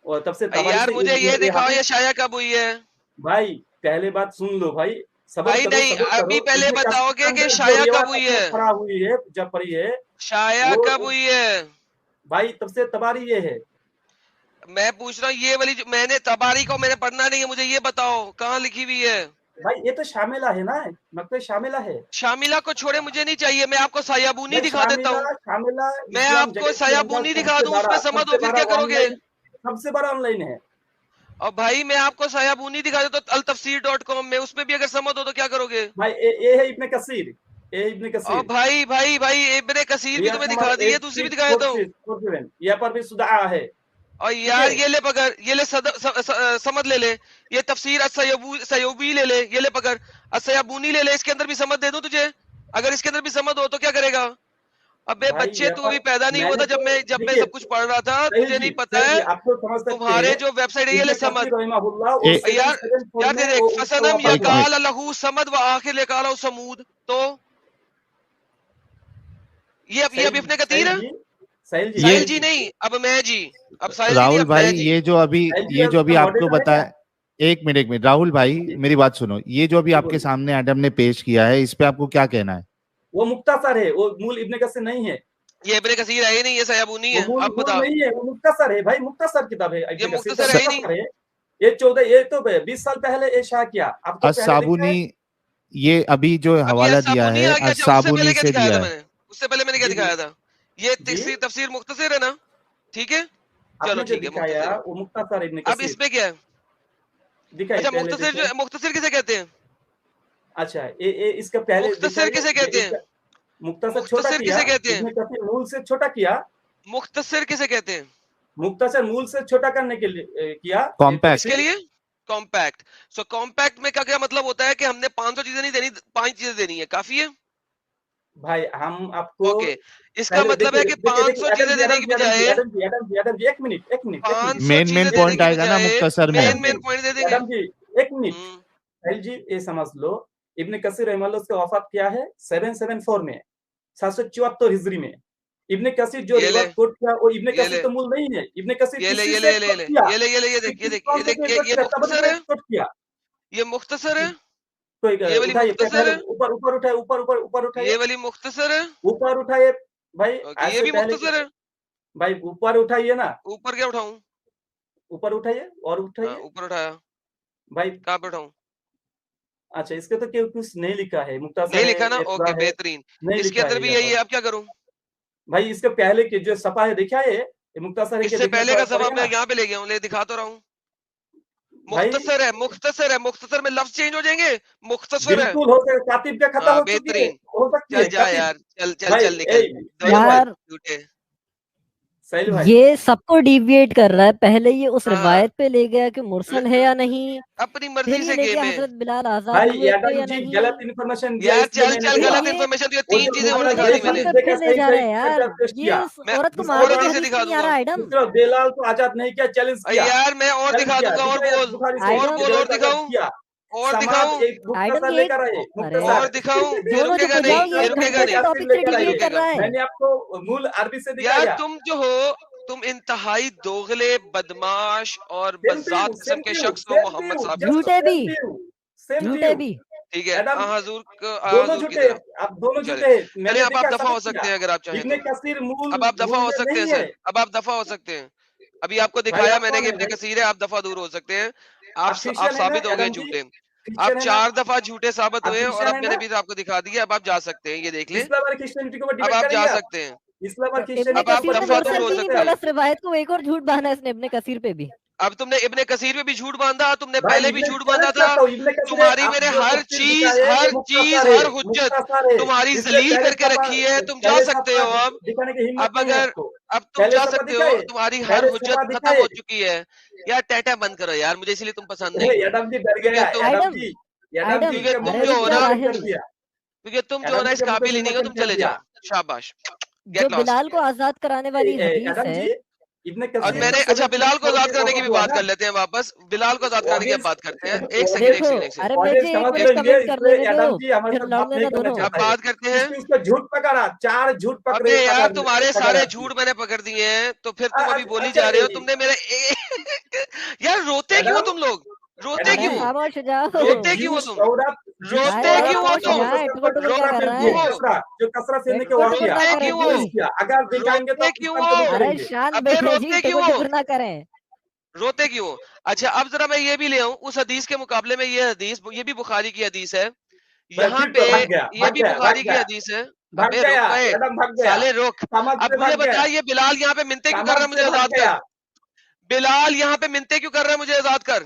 और तब से यार मुझे ये दिखाओ, ये शाया कब हुई है? भाई पहले बात सुन लो भाई, भाई नहीं, अभी पहले बताओगे कि शाया कब हुई है? जब पढ़ी है शाया कब हुई है भाई? तब से तबारी ये है। मैं पूछ रहा हूँ, ये वाली मैंने तबारी को मैंने पढ़ना नहीं है, मुझे ये बताओ कहाँ लिखी हुई है? भाई ये तो शामिला है ना, मतलब शामिला है। शामिला को छोड़े मुझे नहीं चाहिए, मैं आपको सायाबूनी दिखा देता हूँ। मैं आपको सायाबूनी दिखा दूँ, उसमें समझ हो, फिर क्या करोगे? सबसे बड़ा ऑनलाइन है। और भाई मैं आपको सायाबूनी दिखा देता हूँ altafsir.com में, उसमें भी अगर समझ हो तो क्या करोगे? भाई ये है इब्ने कसीर, और भाई इब्ने कसीर भी तुम्हें दिखा दी है, दूसरी भी दिखा देता हूँ। यहाँ पर भी सुधा है। और यार ये ले पकड़, ये ले समझ ले, ये तफसीर सयूबी ले, ये ले पकड़, असयाबूनी ले, इसके अंदर भी समझ दे दूं तुझे? अगर इसके अंदर भी समझ हो तो क्या करेगा? अबे बच्चे, तू अभी पैदा नहीं हुआ था जब मैं सब कुछ पढ़ रहा था, तुझे नहीं पता है? तुम्हारे जो वेबसाइट है, ये ले समझ यार दे देख, फसनम यकाल लहू समद व आखिर यकाल समूद, तो ये अभी इब्ने कसीर है। साहिल जी नहीं, अब मैं जी, अब साहिल राहुल भाई, ये जो अभी आपको बताया, एक मिनट राहुल भाई मेरी बात सुनो, ये जो अभी आपके सामने एडम ने पेश किया है, इस पे आपको क्या कहना है? वो मुख्तसर है, वो मूल इब्ने कसीर नहीं है। ये इब्ने कसीर है ही नहीं, ये सायाबूनी है। अब बताओ। नहीं है, वो मुख्तसर है भाई, मुख्तसर किताब है। ये मुख्तसर है ही नहीं। ये 14, ये तो 20 साल पहले इशा किया। अब तो साबुनी, ये अभी जो हवाला दिया है साबुनी से दिया है। उससे पहले मैंने क्या दिखाया था? ये तफसीर मुख्तसर है ना, ठीक है, चलो ठीक है, वो मुख्तसर इब्ने कसीर। अब इस पे क्या है? अच्छा, मुख्तसर किसे कहते हैं? अच्छा, ये इसका पहले मुख्तसर किसे कहते हैं? मुख्तसर छोटा किया, किसे कहते हैं? मूल से छोटा किया। मुख्तसर किसे कहते हैं? मुख्तसर मूल से छोटा करने के लिए किया। कॉम्पैक्ट के लिए कॉम्पैक्ट। सो कॉम्पैक्ट में क्या क्या मतलब होता है कि हमने 500 चीजें नहीं देनी, 5 चीजें देनी है, काफी है भाई। हम आपको ओके इसका मतलब है कि 500 चीजें देने की बजाय एक मिनट 500 मेन पॉइंट आएगा ना मुख्तसर में। मेन पॉइंट दे देंगे। एक मिनट साहिल जी, ये समझ लो इब्ने कसीर रहमतुल्लाह उसका वफात क्या है 774 में, 774 हिजरी में। इब्ने कसीर जो रिवायत कोट किया वो इब्ने कसीर तो मूल नहीं है। इब्ने कसीर ये मुख्तसर है। ये वाली मुख्तसर है। ऊपर उठाए ये वाली मुख्तसर है। ऊपर उठाइए भाई। ये भी मुख्तसर है भाई, ऊपर उठाइए ना। ऊपर क्या उठाऊं? ऊपर उठाइए और उठाइए। ऊपर उठाया भाई, कहाँ पे उठाऊं? अच्छा, इसके तो क्यों कुछ नहीं लिखा है, मुख्तसर नहीं लिखा ना, ओके बेहतरीन। इसके अंदर भी यही है, अब क्या करूं भाई? इसके पहले के जो सफा है देखा है मुख्तसर है, इससे पहले का सफा मैं यहाँ पे ले गया हूँ, ले दिखा तो रहा हूँ। मुख्तसर है, मुख्तसर है, मुख्तसर में लफ्ज चेंज हो जाएंगे। मुख्तसर है, बिल्कुल हो सकता, कातिब का खता हो चुकी है, हो सकती है। चल जा यार, चल निकल यार। झूठे। ये सबको डिविएट कर रहा है। पहले ये उस रिवायत पे ले गया कि मुरसल है या नहीं, अपनी मर्जी से गेम है। हजरत बिलाल आजाद भाई हुए थे या जी नहीं। गलत इन्फॉर्मेशन यार चल गलत इन्फॉर्मेशन दिया। 3 चीजें और दिखा दी मैंने। ले जा रहे हैं यार, ये औरत को मार और चीजें दिखा दूंगा। बेलाल को आजाद नहीं किया, चैलेंज किया यार मैं और दिखा दूंगा। और बोल और दिखाऊं और दिखाऊं और दिखाऊं। ये रुकेगा नहीं। मैंने आपको मूल अरबी से दिखाया। यार तुम जो हो, तुम इंतहाई दोगले, बदमाश और बज़ात किस्म के शख्स हो मोहम्मद साहब। झूठे भी ठीक है। हुजूर दोनों झूठे, आप दोनों झूठे। चलिए अब आप दफा हो सकते हैं अगर आप चाहें इब्ने कसीर मूल, अब आप दफा हो सकते हैं सर। अब आप दफा हो सकते हैं। अभी आपको दिखाया मैंने कि इब्ने कसीर है, आप दफा दूर हो सकते हैं। आप साबित हो गए झूठे। आप 4 दफा झूठे साबित हुए और अब मैंने भी आपको दिखा दिया। अब आप जा सकते हैं, ये देख लें। अब आप जा सकते हैं। अब आप दफा दूर हो सकते हैं। रिवायत को एक और झूठ बहाना इसने इब्ने कसीर पे भी। अब तुमने इब्ने कसीर पे भी झूठ बांधा, तुमने पहले भी झूठ बांधा था। तुम्हारी मेरे हर चीज हर हुज्जत तुम्हारी जलील करके रखी है। तुम जा सकते हो अब अगर अब तुम जा सकते हो। तुम्हारी हर हुज्जत खत्म हो चुकी है। यार टैटा बंद करो यार, मुझे इसलिए तुम पसंद नहीं। क्योंकि तुम जो हो ना इस काबिल ही नहीं हो। तुम चले जाओ, शाबाश। जो बिलाल को आजाद कराने वाली हदीस है। और मैंने अच्छा बिलाल को आजाद करने की भी बात कर लेते हैं वापस। बिलाल को आजाद करने की बात करते हैं। एक सेकंड अरे मुझे अब बात करते हैं। झूठ पकड़ा, 4 झूठ पकड़े। अबे यार तुम्हारे सारे झूठ मैंने पकड़ दिए हैं, तो फिर तुम अभी बोली जा रहे हो। तुमने मेरे यार रोते क्यों तुम लोग? रोते क्यों? रोते क्यों तुम? रोते क्यों हो तुम? जो कसरत से निकल रोते क्यों हो? अगर दिखाएंगे तो क्यों हो? अबे रोते क्यों हो? ना करें, रोते क्यों हो? अच्छा अब जरा मैं ये भी ले आऊं उस हदीस के मुकाबले में। ये हदीस ये भी बुखारी की हदीस है। यहाँ पे ये भी बुखारी की हदीस है। अबे रुक साले रुक। अब मुझे बता, ये बिलाल यहाँ पे मिन्नतें क्यों कर रहा है मुझे आजाद कर? बिलाल यहाँ पे मिन्नतें क्यों कर रहा है मुझे आजाद कर?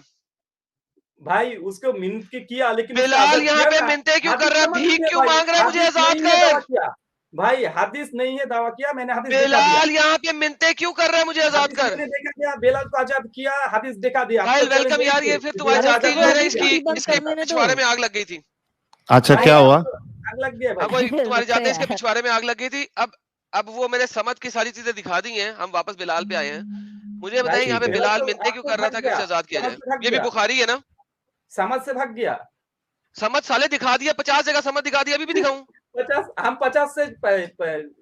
भाई उसको मिन्नत किया, लेकिन बिलाल यहाँ पे मिन्नतें क्यों कर रहा है? भीख क्यों मांग रहा है मुझे आजाद कर? भाई हदीस नहीं है, दावा किया मैंने। हदीस बिलाल यहाँ पे मिन्नतें क्यों कर रहा है मुझे आजाद कर? देखा गया, बिलाल को आजाद किया, हदीस देखा दिया। भाई वेलकम यार। ये फिर तुम्हारी जाती जो है ना इसके पिछवाड़े में आग लग गई थी। अच्छा क्या हुआ? आग लग गया अब वही तुम्हारी जाते इसके पिछवाड़े में आग लग गई थी। अब वो मैंने समझ की सारी चीजें दिखा दी हैं। हम वापस बिलाल पे आए हैं। मुझे बताइए यहाँ पे बिलाल मिन्नतें क्यों कर रहा था कि उसे आजाद किया जाए? ये भी बुखारी है ना? समझ से भाग गया। समझ साले दिखा दिया 50 जगह समझ दिखा दिया। अभी भी दिखाऊं? 50 हम 50 से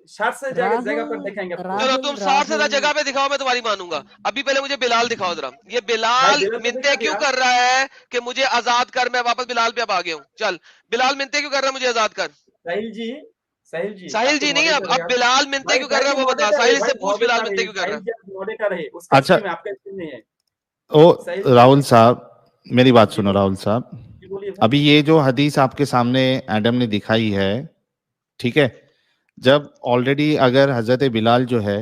60 से जगह पर देखेंगे। चलो तुम 60 से जगह पे दिखाओ, मैं तुम्हारी मानूंगा। अभी पहले मुझे बिलाल दिखाओ जरा। ये बिलाल मिन्नतें क्यों कर रहा है कि मुझे आजाद कर? मैं वापस बिलाल पे अब आ गया हूँ। चल बिलाल मिन्नतें क्यों कर रहा है मुझे आजाद कर? साहिल जी नहीं। अब बिलाल मिन्नतें क्यों कर रहा है वो बता। साहिल से पूछ बिलाल मिन्नतें क्यों कर रहा है। अच्छा ओ राहुल साहब, मेरी बात सुनो राहुल साहब। अभी ये जो हदीस आपके सामने एडम ने दिखाई है, ठीक है, जब ऑलरेडी अगर हजरत बिलाल जो है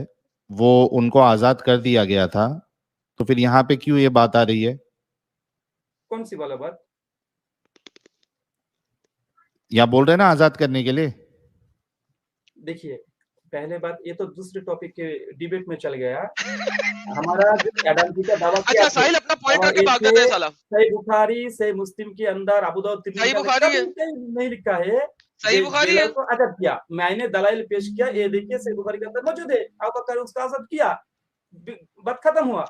वो उनको आजाद कर दिया गया था, तो फिर यहाँ पे क्यों ये बात आ रही है? कौन सी वाला बात? या बोल रहे ना आजाद करने के लिए? देखिए पहले बात, ये तो दूसरे टॉपिक के डिबेट में चल गया। हमारा जो एडम जी का दावा किया, अच्छा साहिल अपना पॉइंट रख के भाग जाते हैं साला। सही बुखारी, सही मुस्लिम के अंदर अबू दाऊद सही बुखारी है, नहीं लिखा है, सही बुखारी है को आजाद किया। मैंने दलाइल पेश किया, ये देखिए सही बुखारी के अंदर मौजूद है। अबू बकर उसका आजाद किया, बात खत्म हुआ।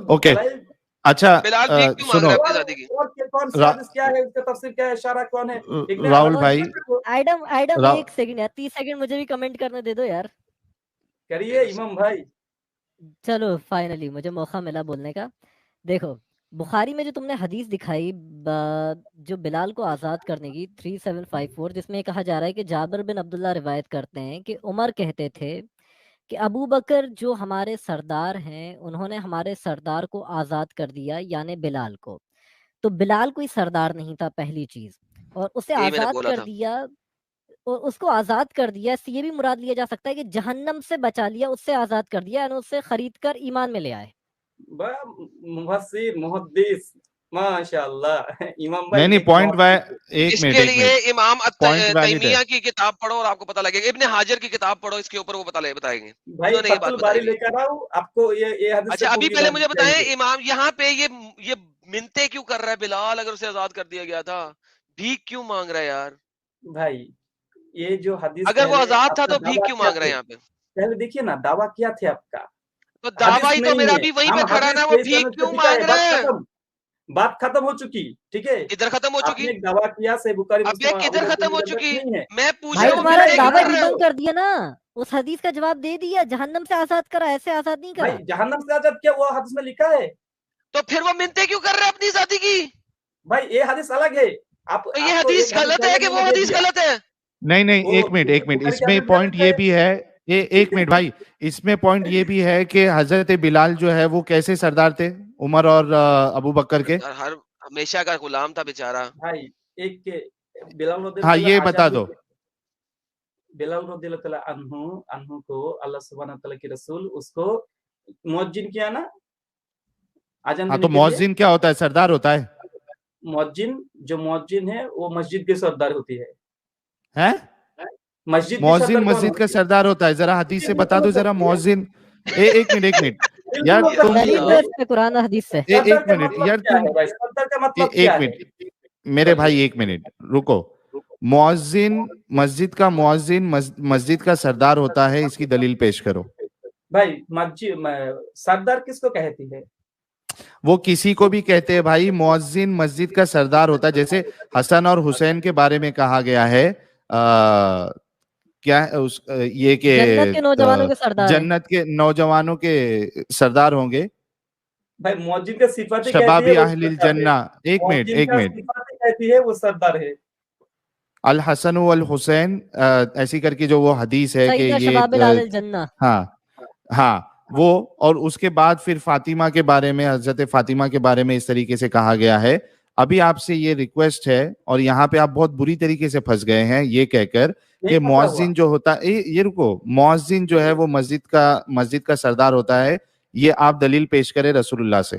ओके अच्छा सुनो, क्या है उसका तफसीर, क्या है, इशारा कौन है? राहुल भाई, आइडम 1 सेकंड यार, 30 सेकंड मुझे भी कमेंट करने दे दो यार। करिए इमाम भाई। चलो फाइनली मुझे मौका मिला बोलने का। देखो बुखारी में जो तुमने हदीस दिखाई जो बिलाल को आज़ाद करने की 3754, जिसमें कहा जा रहा है कि जाबिर बिन अब्दुल्ला रिवायत करते हैं कि उमर कहते थे कि अबू बकर जो हमारे सरदार हैं, उन्होंने हमारे सरदार को आज़ाद कर दिया, यानी बिलाल को। तो बिलाल कोई सरदार नहीं था पहली चीज, और उसे आज़ाद कर दिया, और उसको आज़ाद कर दिया इससे ये भी मुराद लिया जा सकता है कि जहन्नम से बचा लिया, उससे आज़ाद कर दिया, यानी उससे खरीद कर ईमान में ले आए। मुफस्सिर मुहद्दिस माशाअल्लाह इमाम भाई। नहीं पॉइंट इसके लिए इमाम तैमिया की किताब पढ़ो और आपको पता लगेगा। इब्ने हाजर की किताब पढ़ो, इसके ऊपर वो बताएंगे भाई। ये बात लेकर आओ आपको ये हदीस। अच्छा अभी पहले मुझे बताएं इमाम यहाँ पे ये मिन्नतें क्यों कर रहा है बिलाल? अगर उसे आजाद कर दिया गया था, भीख क्यों मांग रहा है यार? भाई ये जो हदीस, अगर वो आजाद था तो भीख क्यों मांग रहा है यहाँ पे? पहले देखिए ना, दावा क्या थे आपका? तो दावा ही तो मेरा भी वहीं पे खड़ा ना, वो भीख क्यों मांग रहा है? बात खत्म हो चुकी, ठीक है? किधर खत्म हो चुकी? दावा किया सही बुखारी अब ये किधर खत्म हो चुकी? मैं पूछ रहा हूं, तुम्हारा दावा डिबंक कर दिया ना, उस हदीस का जवाब दे दिया, जहन्नम से आजाद करा, ऐसे आजाद नहीं करा। भाई जहन्नम से आजाद क्या वो हदीस में लिखा है? तो फिर वो मिन्नतें क्यों कर रहा है अपनी जाति की? भाई ये हदीस अलग है। तो ये हदीस गलत है कि वो हदीस गलत है? नहीं एक मिनट इसमें पॉइंट ये भी है, ये एक मिनट भाई, इसमें पॉइंट ये भी है कि हजरत बिलाल जो है वो कैसे सरदार थे उमर और अबू बकर के? हर हमेशा का गुलाम था बेचारा भाई। एक के बिलाल, हाँ ये बता दो। बिलाल रज़ियल्लाहु अन्हु को अल्लाह सुब्हानहू व तआला के रसूल उसको मुअज्जिन किया ना, हाँ तो मुअज्जिन क्या होता है? सरदार होता है। मुअज्जिन है वो मस्जिद के सरदार होती है। हैं? मुअज्जिन मस्जिद का सरदार होता है? जरा हदीस से बता दो जरा। मुअज्जिन एक मिनट यार, तुम कुरान हदीस से एक मिनट यार, तुम एक मिनट मेरे भाई, एक मिनट रुको। मुअज्जिन मस्जिद का मस्जिद का सरदार होता है, इसकी दलील पेश करो भाई। मस्जिद सरदार किसको कहती है? वो किसी को भी कहते हैं भाई। मुअज्जिन मस्जिद का सरदार होता है, जैसे हसन और हुसैन के बारे में कहा गया है क्या है उस ये के जन्नत के नौजवानों के सरदार, जन्नत के नौजवानों के सरदार होंगे भाई। मुअज्जिन का सिफात शबाबी अहलिल जन्ना। एक मिनट कहती है वो सरदार है। अल हसन वल हुसैन ऐसी करके जो वो हदीस है कि ये हाँ वो, और उसके बाद फिर फातिमा के बारे में, हजरत फातिमा के बारे में इस तरीके से कहा गया है। अभी आपसे ये रिक्वेस्ट है, और यहाँ पे आप बहुत बुरी तरीके से फंस गए हैं ये कहकर कि मुअज्जिन जो होता है, ये रुको, मुअज्जिन जो है वो मस्जिद का सरदार होता है। ये आप दलील पेश करें रसूलुल्लाह से।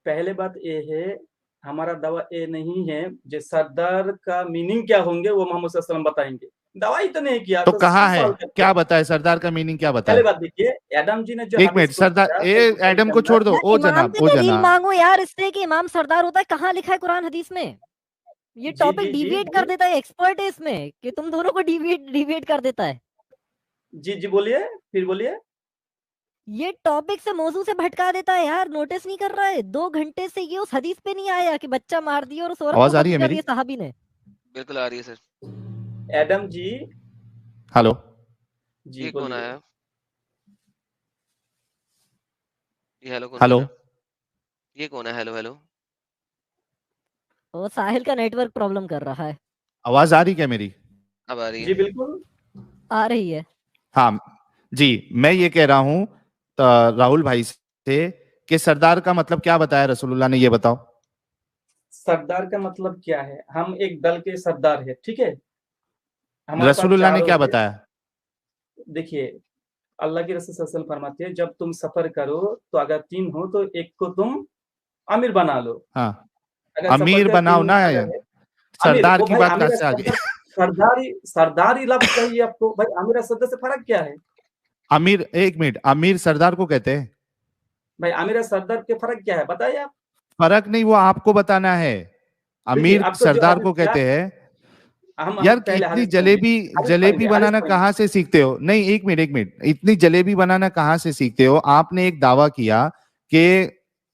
पहले बात ये है, हमारा दावा ये नहीं है जो सरदार का मीनिंग क्या होंगे वो मोहम्मद सल्लल्लाहु अलैहि वसल्लम बताएंगे। दावा ही तो नहीं किया तो कहाँ है? क्या बताए सरदार का मीनिंग? क्या बताए? पहले बात देखिए, एडम जी ने जो एक मिनट सरदार, एडम को छोड़ दो। ओ जनाब मांगो यार इससे कि इमाम सरदार होता है, कहाँ लिखा है कुरान हदीस में? ये टॉपिक डिविएट कर देता है, एक्सपर्ट है इसमें कि तुम दोनों को डिविएट कर देता है। जी बोलिए, फिर बोलिए। ये टॉपिक से मौजू से भटका देता है यार, नोटिस नहीं कर रहा है। 2 घंटे से ये उस हदीस पे नहीं आया कि बच्चा मार दिया और उस औरत आवाज आ रही है मेरी? सहाबी ने। बिल्कुल आ रही है सर। एडम जी हेलो जी, कौन आया? ये हेलो ये कौन है? हेलो वो साहिल का नेटवर्क प्रॉब्लम कर रहा है। आवाज आ रही क्या मेरी? अब आ रही है जी, बिल्कुल आ रही है। हाँ जी, मैं ये कह रहा हूँ राहुल भाई से कि सरदार का मतलब क्या बताया रसूलुल्लाह ने, ये बताओ। सरदार का मतलब क्या है? हम एक दल के सरदार है, ठीक है? रसूलुल्लाह ने क्या बताया? देखिए, अल्लाह के रसूल सल्लल्लाहु अलैहि वसल्लम फरमाते हैं, जब तुम सफर करो तो अगर 3 हो तो एक को तुम अमीर बना लो। हाँ, अमीर बनाओ ना, सरदार की बात कहाँ से आ गई? सरदारी लफ्ज चाहिए आपको भाई। आमिर सरदार से फर्क क्या है? अमीर, एक मिनट, अमीर सरदार को कहते हैं भाई। आमिर सरदार के फर्क क्या है बताइए आप। फर्क नहीं, वो आपको बताना है। अमीर सरदार को कहते हैं। यार इतनी जलेबी बनाना कहाँ से सीखते हो? नहीं, एक मिनट, इतनी जलेबी बनाना कहाँ से सीखते हो? आपने एक दावा किया कि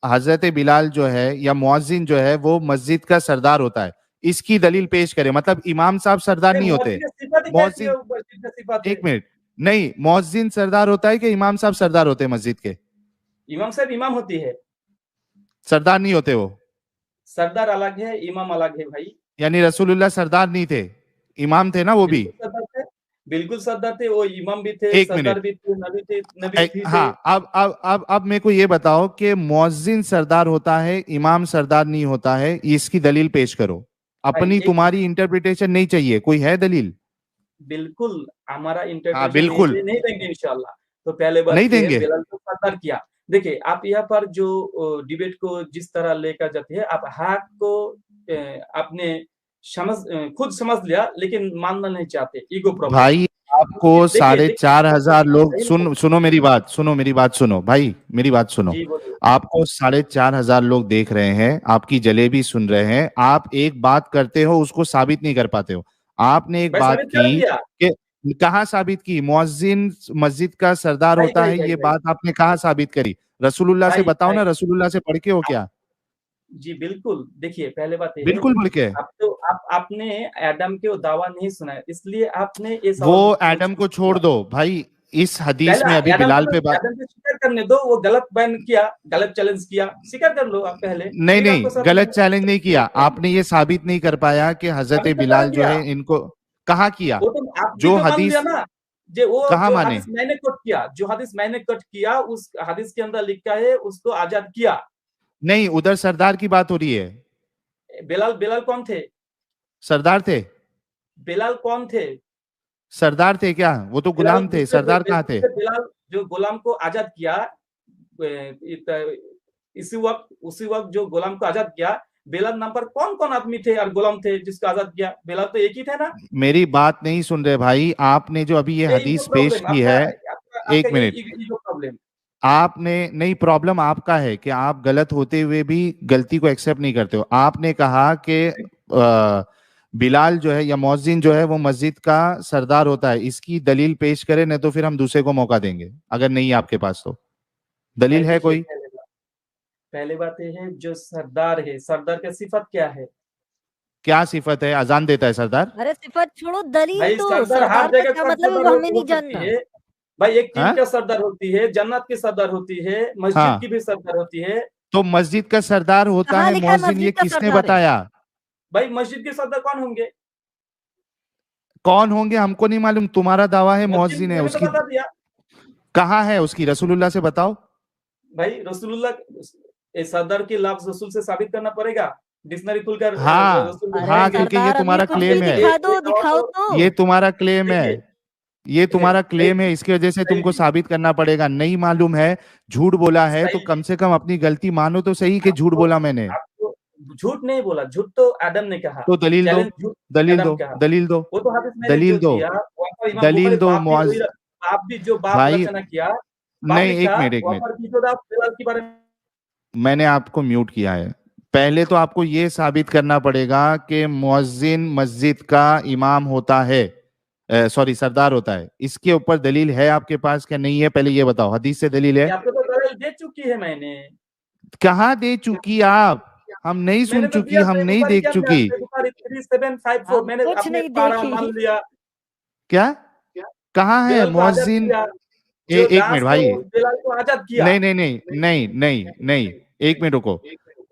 हजरत बिलाल जो है या मुअज्जिन जो है वो मस्जिद का सरदार होता है। इसकी दलील पेश करें। मतलब इमाम साहब सरदार नहीं होते? मुअज्जिन, एक मिनट, नहीं, मुअज्जिन सरदार होता है कि इमाम साहब सरदार होते हैं मस्जिद के? इमाम साहब इमाम होती है, सरदार नहीं होते वो। सरदार अलग है, इमाम अलग है भाई। यानी रसूलुल्लाह सरदार नहीं थे, इमाम थे ना वो भी? बिल्कुल सरदार थे, वो इमाम भी थे, सरदार भी थे, नबी थे। हाँ, अब मेरे को ये बताओ कि मुअज्जिन सरदार होता है, इमाम सरदार नहीं होता है, इसकी दलील पेश करो। अपनी तुम्हारी इंटरप्रिटेशन नहीं चाहिए, कोई है दलील? बिल्कुल हमारा इंटरप्रिटेशन बिल्कुल नहीं देंगे इंशाल्लाह। तो पहले बात नहीं देंगे। बिलाल को सरदार किया। देखिए आप यहाँ पर जो डिबेट को जिस तरह लेकर जाते हैं, आप हक को आपने खुद समझ लिया लेकिन मानना नहीं चाहते, ईगो प्रॉब्लम। भाई आपको 4,500 लोग सुनो मेरी बात सुनो भाई, मेरी बात सुनो। आपको 4,500 लोग देख रहे हैं, आपकी जलेबी सुन रहे हैं, आप एक बात करते हो उसको साबित नहीं कर पाते हो। आपने एक बात की कि कहाँ साबित की? मुअज्जिन मस्जिद का सरदार होता है, ये बात आपने कहाँ साबित करी? रसूलुल्लाह से बताओ ना, रसूलुल्लाह से पढ़ के हो क्या? जी बिल्कुल। देखिए पहले बात ये बिल्कुल पढ़ के। आपने एडम के दावा नहीं सुना है, इसलिए आपने वो एडम को छोड़ दो भाई, इस हदीस में अभी बिलाल पे बात स्वीकार करने दो। वो गलत बयान किया, गलत चैलेंज किया, स्वीकार कर लो आप पहले। नहीं, गलत चैलेंज नहीं किया आपने, ये साबित नहीं कर पाया कि हजरत बिलाल जो है इनको कहाँ किया? जो हदीस कहाँ माने? मैंने कोट किया, जो हदीस मैंने कोट किया उस हदीस के अंदर लिखा है उसको आजाद किया। नहीं, उधर सरदार की बात हो रही है। बिलाल कौन थे? सरदार थे। बिलाल कौन थे? सरदार थे क्या? वो तो गुलाम थे, सरदार कहाँ थे? बिलाल जो गुलाम को आजाद किया, उसी वक्त जो गुलाम को आजाद किया, बिलाल नाम पर कौन कौन आदमी थे और गुलाम थे जिसको आजाद किया? बिलाल तो एक ही थे ना। मेरी बात नहीं सुन रहे भाई। आपने जो अभी ये हदीस पेश की है, एक मिनट, आपने नहीं, प्रॉब्लम आपका है कि आप गलत होते हुए भी गलती को एक्सेप्ट नहीं करते हो। आपने कहा कि बिलाल जो है या मुअज्जिन जो है वो मस्जिद का सरदार होता है, इसकी दलील पेश करें, नहीं तो फिर हम दूसरे को मौका देंगे। अगर नहीं आपके पास तो दलील है कोई? पहले बात ये है, जो सरदार है, सरदार का सिफत क्या है? क्या सिफत है? अजान देता है सरदार? अरे सिफत छोड़ो, दलील तो। सरदार हर जगह का मतलब हमें नहीं जानना भाई। एक टीम का सरदार होती है, जन्नत की सरदार होती है, मस्जिद की भी सरदार होती है। तो मस्जिद का सरदार होता है मुअज्जिन, ये किसने बताया? भाई मस्जिद के सरदार कौन होंगे? कौन होंगे हमको नहीं मालूम, तुम्हारा दावा है मुअज्जिन है। उसकी कहाँ है उसकी? रसूलुल्लाह से बताओ भाई। रसूलुल्लाह सरदार की लफ्ज रसूल से साबित करना पड़ेगा, डिक्शनरी खुलकर। हाँ, क्योंकि ये तुम्हारा क्लेम है, दिखाओ तो। ये तुम्हारा क्लेम है, ये तुम्हारा क्लेम है, इसकी वजह से तुमको साबित करना पड़ेगा। नहीं मालूम है, झूठ बोला है, तो कम से कम अपनी गलती मानो तो सही कि झूठ बोला मैंने। झूठ नहीं बोला, झूठ तो आदम ने कहा। तो दलील दो, दलील दो, दलील दो, वो तो हदीस में दलील दो, दलील दो। आप भी जो बात रचना किया, नहीं, एक मिनट, मैंने आपको म्यूट किया है। पहले तो आपको ये साबित करना पड़ेगा कि मुअज्जिन मस्जिद का इमाम होता है, सॉरी सरदार होता है। इसके ऊपर दलील है आपके पास क्या नहीं है? पहले ये बताओ, हदीस से दलील है? आपको तो दलील दे चुकी है मैंने। कहाँ दे चुकी आप? हम नहीं सुन चुकी, हम नहीं देख चुकी। मैंने अपने पारा मान लिया। क्या कहाँ है मुअज्जिन? एक मिनट भाई, नहीं नहीं नहीं नहीं नहीं नहीं, एक मिनट रुको।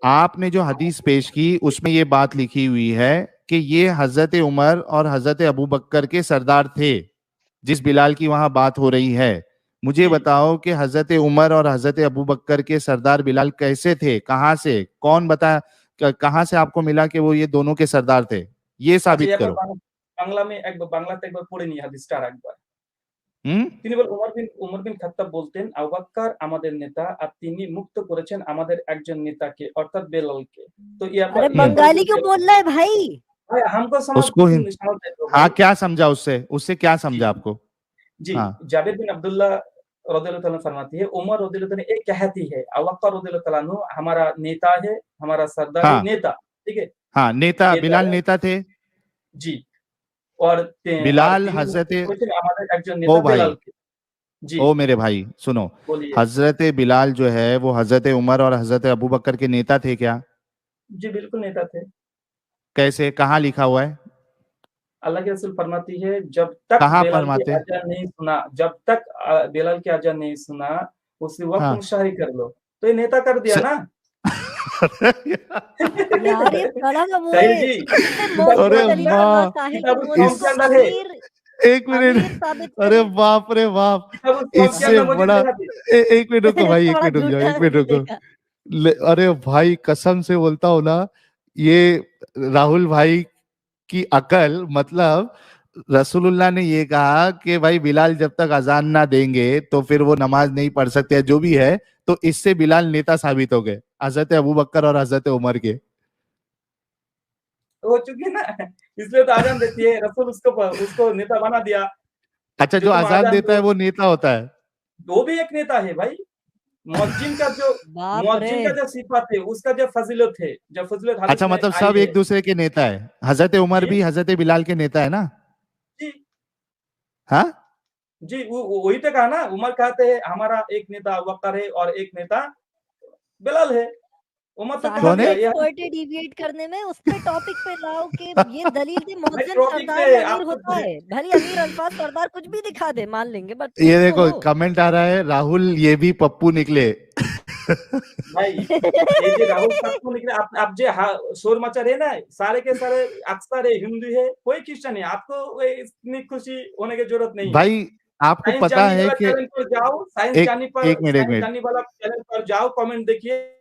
आपने जो हदीस पेश की उसमें ये बात लिखी हुई है कि ये हजरत उमर और हजरत अबू बकर के सरदार थे, जिस बिलाल की वहां बात हो रही है। मुझे बताओ कि हजरत उमर और हजरत अबू बकर के सरदार बिलाल कैसे थे, कहां से, कौन बता, कहां से आपको मिला कि वो ये दोनों के सरदार थे? ये साबित करो। বাংলাতে একবার পড়ে নি হাদিসটা একবার। তিনি বলেন উমর বিন খাত্তাব বলতেন, আবু বকর আমাদের নেতা আর তিনি মুক্ত করেছেন আমাদের একজন নেতাকে, অর্থাৎ বেলালকে। तो ये अरे बंगाली क्यों बोल रहा है भाई? हमको उसको हाँ, क्या समझा उससे क्या समझा आपको? जी, जाबिर बिन अब्दुल्लाह रज़ियल्लाहु अन्हु फरमाती है, उमर रज़ियल्लाहु अन्हु एक कहती है, अबू बकर रज़ियल्लाहु अन्हु हमारा नेता है, हमारा सरदार है, नेता, ठीक है? हाँ, नेता बिलाल नेता थे। जी, और बिलाल हजरत ओ भाई, जी, ओ मेरे भाई सुनो, हजरत बिलाल जो है वो हजरत उमर और हजरत अबू बकर के नेता थे क्या? जी बिल्कुल नेता थे। कैसे, कहाँ लिखा हुआ है? अल्लाह के रसूल फरमाती है, जब तक बेलाल की अज़ान नहीं सुना, जब तक बेलाल की अज़ान नहीं सुना, उसी वक्त तुम शाही कर लो। तो ये नेता कर दिया ना। यार ये बड़ा जी, अरे वाह, एक मिनट, अरे बाप रे बाप, इससे बड़ा एक मिनट रुको भाई, एक मिनट रुक जाओ, एक मिनट रुको। अरे भाई कसम से बोलता हूँ ना, ये राहुल भाई की अकल, मतलब रसूलुल्लाह ने ये कहा कि भाई बिलाल जब तक अजान ना देंगे तो फिर वो नमाज नहीं पढ़ सकते, जो भी है, तो इससे बिलाल नेता साबित हो गए हजरत अबू बकर और हजरत उमर के। हो चुकी ना, इसलिए तो आजान देती है, रसूल उसको नेता बना दिया। अच्छा, जो अजान देता है वो नेता होता है? वो भी एक नेता है भाई। मुअज्जिन का जो सिफत है, उसका जो फजीलत है, जो फजीलत हदीस अच्छा, मतलब सब एक दूसरे के नेता है। हजरत उमर भी हजरत बिलाल के नेता है ना? जी हाँ जी, वही तो कहा ना, उमर कहते हैं हमारा एक नेता अबू बकर है और एक नेता बिलाल है। उमर तो कहा गया डिविएट करने में उस पे टॉपिक पे लाओ कि ये दलील से मुअज्जिन सरदार या अमीर होता है। भले अमीर अल्फाज सरदार कुछ भी दिखा दे, मान लेंगे, बट ये देखो कमेंट आ रहा है, राहुल ये भी पप्पू निकले। भाई ये जो राहुल पप्पू निकले, आप जो शोर मचा रहे ना, सारे के सारे अक्सर हिंदू है, कोई क्रिश्चियन है, आपको इतनी खुशी होने की जरूरत नहीं है भाई। आपको पता है कि जाओ, साइंस जानी वाला चैनल पर जाओ, कमेंट देखिए।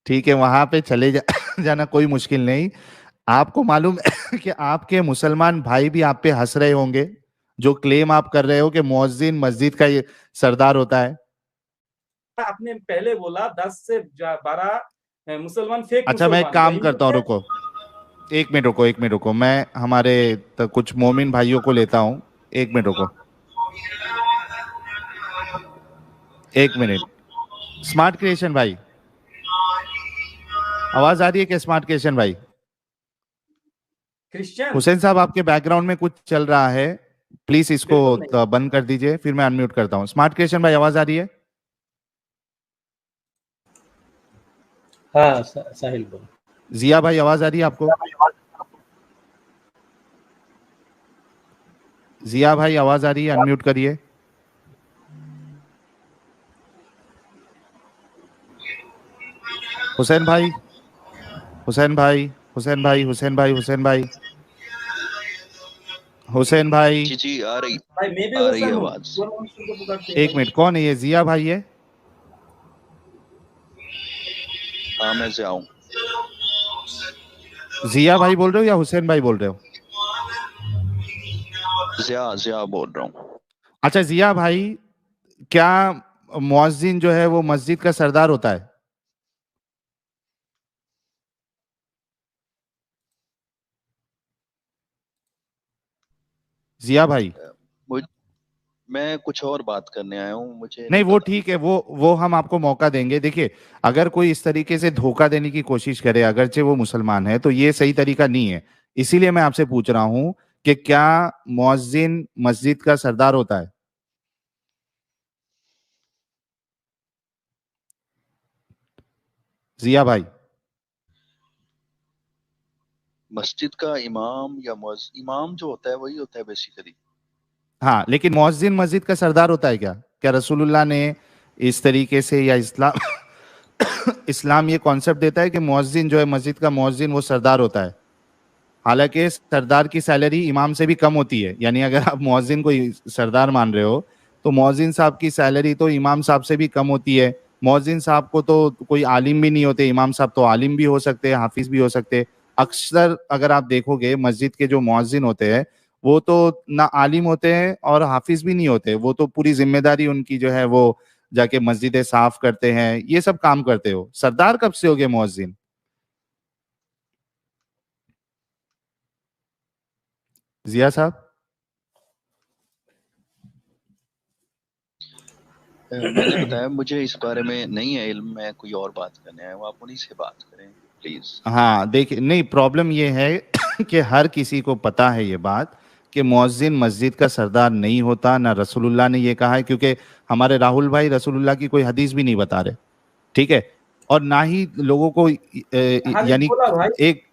ठीक है, वहां पे चले जाना कोई मुश्किल नहीं। आपको मालूम है कि आपके मुसलमान भाई भी आप पे हंस रहे होंगे, जो क्लेम आप कर रहे हो कि मुअज्जिन मस्जिद का ये सरदार होता है। आपने पहले बोला 10 से 12 मुसलमान फेक। अच्छा, मैं एक काम करता हूँ, रुको एक मिनट रुको, मैं हमारे कुछ मोमिन भाइयों को लेता हूँ, एक मिनट रुको, एक मिनट। स्मार्ट क्रिएशन भाई, आवाज आ रही है क्या? स्मार्ट क्रिएशन भाई, हुसैन साहब आपके बैकग्राउंड में कुछ चल रहा है, प्लीज इसको बंद कर दीजिए, फिर मैं अनम्यूट करता हूँ। स्मार्ट क्रिएशन भाई, आवाज आ रही है? हाँ साहिल बोल। जिया भाई, आवाज आ रही है आपको? जिया भाई, आवाज आ रही है? अनम्यूट करिए। हुसैन भाई, हुसैन भाई, हुसैन भाई, हुसैन भाई, हुसैन भाई, हुसैन भाई। जी आ रही है आवाज। एक मिनट, कौन है ये? जिया भाई है? हाँ मैं से आऊं। जिया भाई बोल रहे हो या हुसैन भाई बोल रहे हो? जिया बोल रहा हूँ। अच्छा जिया भाई, क्या मुअज्जिन जो है वो मस्जिद का सरदार होता है? जिया भाई, मैं कुछ और बात करने आया हूँ, मुझे नहीं वो ठीक है, वो हम आपको मौका देंगे। देखिए, अगर कोई इस तरीके से धोखा देने की कोशिश करे, अगरचे वो मुसलमान है, तो ये सही तरीका नहीं है। इसीलिए मैं आपसे पूछ रहा हूं कि क्या मुअज्जिन मस्जिद का सरदार होता है? जिया भाई, मस्जिद का इमाम या इमाम जो होता है वही होता है बेसिकली। हाँ, लेकिन मुअज्जिन मस्जिद का सरदार होता है क्या? क्या रसूलुल्लाह ने इस तरीके से, या इस्लाम इस्लाम ये कॉन्सेप्ट देता है कि मुअज्जिन जो है मस्जिद का मुअज्जिन वो सरदार होता है? हालांकि सरदार की सैलरी इमाम से भी कम होती है, यानी अगर आप मुअज्जिन को सरदार मान रहे हो तो मुअज्जिन साहब की सैलरी तो इमाम साहब से भी कम होती है। मुअज्जिन साहब को तो कोई आलिम भी नहीं होते, इमाम साहब तो आलिम भी हो सकते हैं, हाफिज भी हो सकते हैं। अक्सर अगर आप देखोगे मस्जिद के जो मुअज्जिन होते हैं वो तो ना आलिम होते हैं और हाफिज भी नहीं होते, वो तो पूरी जिम्मेदारी उनकी जो है वो जाके मस्जिदें साफ करते हैं, ये सब काम करते हो। सरदार कब से हो गए मुअज्जिन? जिया साहब। मैंने बताया मुझे इस बारे में नहीं है इल्म, मैं कोई और बात करने आया हूँ, आप उन्हीं से बात करें प्लीज। हाँ देखिए, नहीं प्रॉब्लम ये है कि हर किसी को पता है ये बात कि मुअज्जिन मस्जिद का सरदार नहीं होता, ना रसूलुल्लाह ने ये कहा है, क्योंकि हमारे राहुल भाई रसूलुल्लाह की कोई हदीस भी नहीं बता रहे, ठीक है, और ना ही लोगों को यानी एक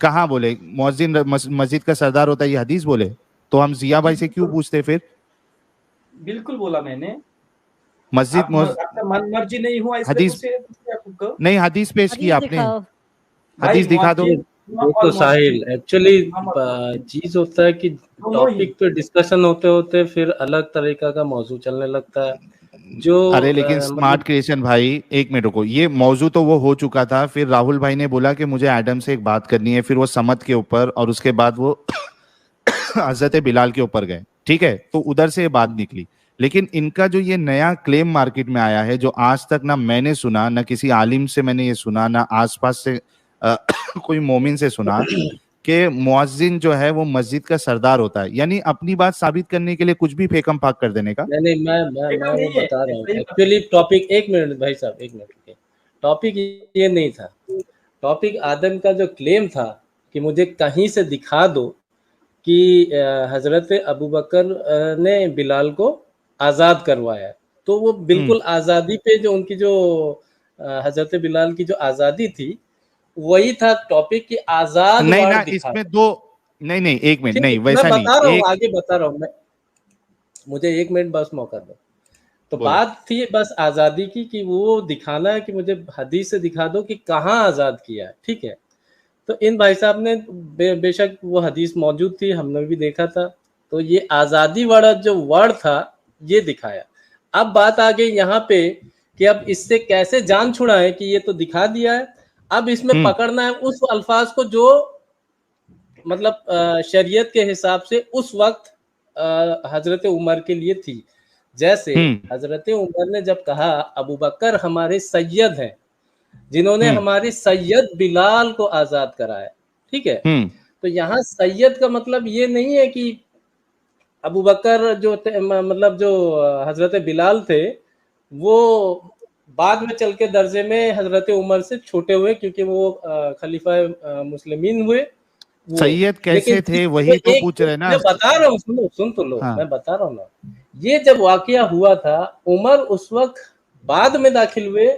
कहाँ बोले मुअज्जिन मस्जिद का सरदार होता है, ये हदीस बोले, तो हम जिया भाई से क्यों पूछते फिर? बिल्कुल बोला मैंने, मस्जिद मन मर्जी नहीं हुआ हदीस नहीं, हदीस पेश की आपने, हदीस दिखा दो। तो साहिल एक्चुअली चीज होता है कि टॉपिक पे डिस्कशन होते होते फिर अलग तरीका का मौजू चलने लगता है जो अरे लेकिन स्मार्ट क्रिएशन भाई, एक मिनट रुको, ये मौजू तो वो हो चुका था, फिर राहुल भाई ने बोला कि मुझे एडम से एक बात करनी है, फिर वो समद के ऊपर, और उसके बाद वो हजरत बिलाल के ऊपर गए, ठीक है, तो उधर से ये बात निकली। लेकिन इनका जो ये नया क्लेम मार्केट में आया है, जो आज तक ना मैंने सुना, ना किसी आलिम से मैंने ये सुना, ना आसपास से कोई मोमिन से सुना कि मुअज्जिन जो है वो मस्जिद का सरदार होता है, यानी अपनी बात साबित करने के लिए कुछ भी फेकम फाक कर देने का। नहीं मैं वो बता रहा हूँ एक्चुअली टॉपिक, एक मिनट भाई साहब, एक मिनट, टॉपिक ये नहीं था, टॉपिक आदम का जो क्लेम था कि मुझे कहीं से दिखा दो कि हजरत अबू बकर ने बिलाल को आज़ाद करवाया, तो वो बिल्कुल आज़ादी पे जो उनकी जो हजरत बिलाल की जो आज़ादी थी वही था टॉपिक की आज़ाद नहीं ना, इसमें दो नहीं एक मिनट, नहीं वैसा नहीं, बता रहा हूँ, आगे बता रहा हूँ मैं, मुझे एक मिनट बस मौका दो। तो बात थी बस आज़ादी की कि वो दिखाना है कि मुझे हदीस से दिखा दो कि कहाँ आज़ाद किया है, ठीक है। तो इन भाई साहब ने बेशक वो हदीस मौजूद थी, हमने भी देखा था, तो ये आज़ादी वाला जो वर्ड था ये दिखाया। अब बात आ गई यहाँ पे कि अब इससे कैसे जान छुड़ाएं कि ये तो दिखा दिया है, अब इसमें पकड़ना है उस अल्फाज को जो मतलब शरीयत के हिसाब से उस वक्त हजरत उमर के लिए थी। जैसे हजरत उमर ने जब कहा अबू बकर हमारे सैयद हैं जिन्होंने हमारे सैयद बिलाल को आजाद कराया, ठीक है, तो यहाँ सैयद का मतलब ये नहीं है कि अबू बकर जो मतलब जो हजरत बिलाल थे वो बाद में चल के दर्जे में हजरत उमर से छोटे हुए क्योंकि वो खलीफा मुस्लिमीन हुए। सैयद कैसे थे वही तो पूछ रहे ना, मैं बता रहा हूँ, सुन तो लो। हाँ। मैं बता रहा हूँ ना, ये जब वाकया हुआ था उमर उस वक्त बाद में दाखिल हुए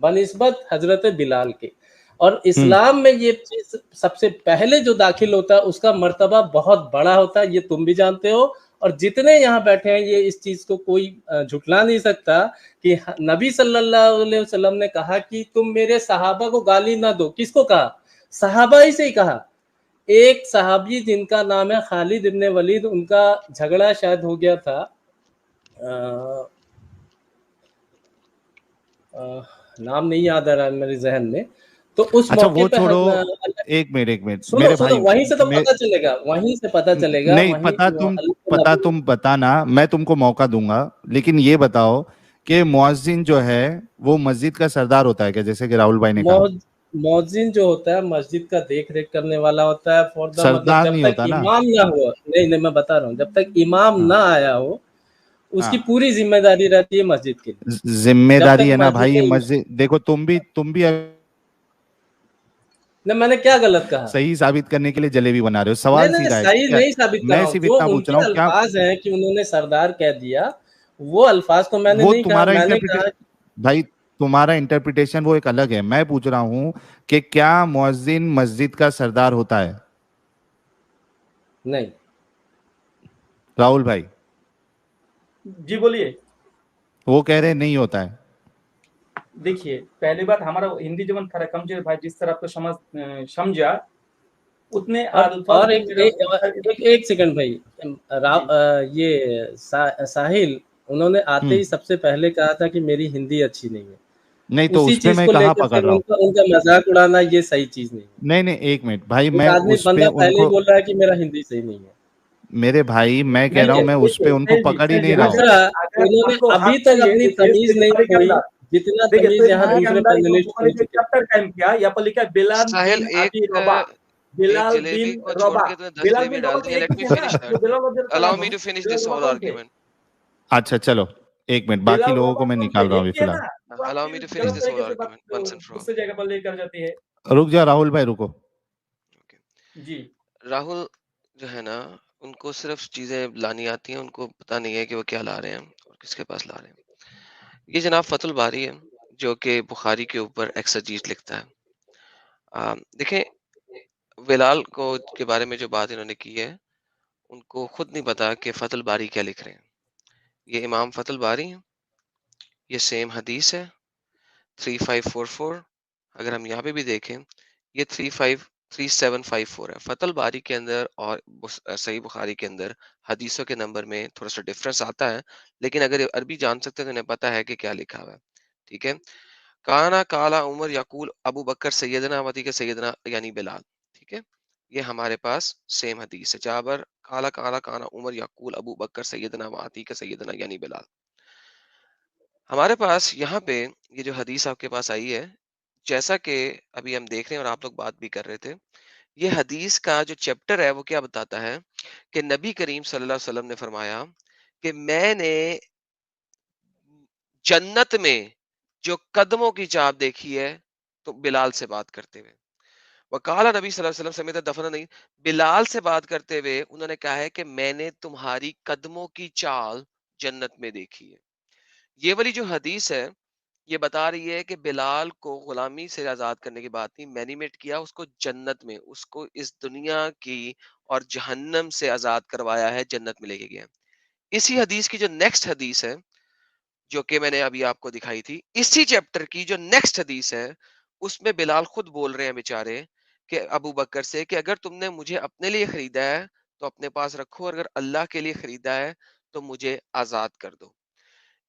बनिस्बत हजरत बिलाल के, और इस्लाम में ये चीज सबसे पहले जो दाखिल होता है उसका मर्तबा बहुत बड़ा होता है, ये तुम भी जानते हो, और जितने यहाँ बैठे हैं ये इस चीज को कोई झुटला नहीं सकता कि नबी सल्लल्लाहु अलैहि वसल्लम ने कहा कि तुम मेरे सहाबा को गाली ना दो। किसको कहा? सहाबा ही से ही कहा। एक सहाबी जिनका नाम है खालिद इब्ने वलीद, उनका झगड़ा शायद हो गया था, नाम नहीं याद आ रहा है मेरे जहन में, तो उस अच्छा मौके वो पे छोड़ो, एक मिनट मेरे भाई, वहीं से तो पता चलेगा, वहीं से पता चलेगा। नहीं पता तुम बताना, मैं तुमको मौका दूंगा, लेकिन ये बताओ कि मुअज्जिन जो है वो मस्जिद का सरदार होता है क्या, जैसे कि राहुल भाई ने कहा? मुअज्जिन जो होता है मस्जिद का देख रेख करने वाला होता है, फॉर द सरदार मतलब नहीं जब तक होता इमाम ना हो, नहीं मैं बता रहा हूँ, जब तक इमाम ना आया हो उसकी पूरी जिम्मेदारी रहती है मस्जिद की। जिम्मेदारी है ना भाई मस्जिद, देखो तुम भी ना, मैंने क्या गलत कहा? सही साबित करने के लिए जलेबी बना रहे हो, सवाल सीधा है, सही नहीं साबित कर रहा हूं, जो उनके अल्फाज हैं कि उन्होंने सरदार कह दिया, वो अल्फाज तो मैंने नहीं कहा, मैंने कहा भाई तुम्हारा इंटरप्रिटेशन वो एक अलग है। मैं पूछ रहा हूं कि क्या मुअज्जिन मस्जिद का सरदार होता है? नहीं। राहुल भाई जी बोलिए। वो कह रहे नहीं होता है। देखिए पहली बात, हमारा हिंदी जबान थोड़ा कमजोर भाई, जिस तरह आपको समझा उतने और एक सेकंड भाई, ये साहिल उन्होंने आते ही सबसे पहले कहा था कि मेरी हिंदी अच्छी नहीं है, नहीं तो उसमें मैं कहाँ पकड़ रहा हूँ, उनका मजाक उड़ाना ये सही चीज नहीं। नहीं एक मिनट भाई, मैं उस पे पहले बोल रहा है कि मेरा हिंदी सही नहीं है। मेरे भाई मैं कह रहा हूँ मैं उस पे उनको पकड़ ही नहीं रहा हूँ। उन्होंने अभी तक अपनी तमीज नहीं खोई, जितना तमीज यहाँ दूसरे पैनलिस्ट चैप्टर टाइम किया, या पर लिखा बिलाल साहिल बिलाल जलेबी बिन को छोड़ रबाह, के तुमने 10 बिलाल जलेबी बिन डाल रबाह तो दी। एक लेट ही मी थे ना, फिनिश जो दैट, बिलाल रज़ी अल्लाह अलाउ अन्हु, मी टू फिनिश बिलाल दिस रबाह होल कौन थे? आर्गुमेंट। अच्छा चलो एक मिनट, बाकी बिलाल लोगों रबाह को मैं कौन निकाल थे? रहा एक हूँ अभी ही है फिलहाल। ना, तो आप अलाउ मी फिर टू फिनिश गलत दिस होल तरीके से बात argument once and for all. दूसरी जगह पर लेकर जाती है। रुक जा राहुल भाई, रुको। जी। राहुल जो है ना, उनको सिर्फ चीजें लानी आती हैं, उनको पता नहीं है कि वो क्या ला रहे हैं और किसके पास ला रहे हैं। ये जनाब फतुल बारी है, जो कि बुखारी के ऊपर एक्सजीट लिखता है। देखें, बिलाल को के बारे में जो बात इन्होंने की है, उनको खुद नहीं पता कि फतुल बारी क्या लिख रहे हैं। ये इमाम फतुल बारी है, ये सेम हदीस है 3544। अगर हम यहाँ पे भी देखें, ये 3754 है फतुल बारी के अंदर, और सही बुखारी के अंदर हदीसों के नंबर में थोड़ा सा डिफरेंस आता है, लेकिन अगर अरबी जान सकते हैं तो इन्हें पता है कि क्या लिखा हुआ है। ठीक है, काना काला उमर यकूल अबू बकर सैयदना वती के सैयदना यानी बिलाल। ठीक है, ये हमारे पास सेम हदीस है, जाबर काला काला काना उमर यकूल अबू बकर सैयदना वती के सैयदना यानी बिलाल। हमारे पास यहाँ पे ये जो हदीस आपके पास आई है, जैसा कि अभी हम देख रहे हैं और आप लोग बात भी कर रहे थे, ये हदीस का जो चैप्टर है वो क्या बताता है कि नबी करीम सल्लल्लाहु अलैहि वसल्लम ने फरमाया कि मैंने जन्नत में जो कदमों की छाप देखी है, तो बिलाल से बात करते हुए वकाला नबी सल्लल्लाहु अलैहि वसल्लम समेत दफन नहीं, बिलाल से बात करते हुए उन्होंने कहा है कि मैंने तुम्हारी कदमों की चाल जन्नत में देखी है। ये वाली जो हदीस है, ये बता रही है कि बिलाल को गुलामी से आजाद करने की बात नहीं, मैनिमेट किया उसको जन्नत में, उसको इस दुनिया की और जहन्नम से आजाद करवाया है, जन्नत में लेके गया। इसी हदीस की जो नेक्स्ट हदीस है, जो कि मैंने अभी आपको दिखाई थी, इसी चैप्टर की जो नेक्स्ट हदीस है, उसमें बिलाल खुद बोल रहे हैं बेचारे कि अबू बकर से कि अगर तुमने मुझे अपने लिए खरीदा है तो अपने पास रखो, और अगर अल्लाह के लिए खरीदा है तो मुझे आजाद कर दो।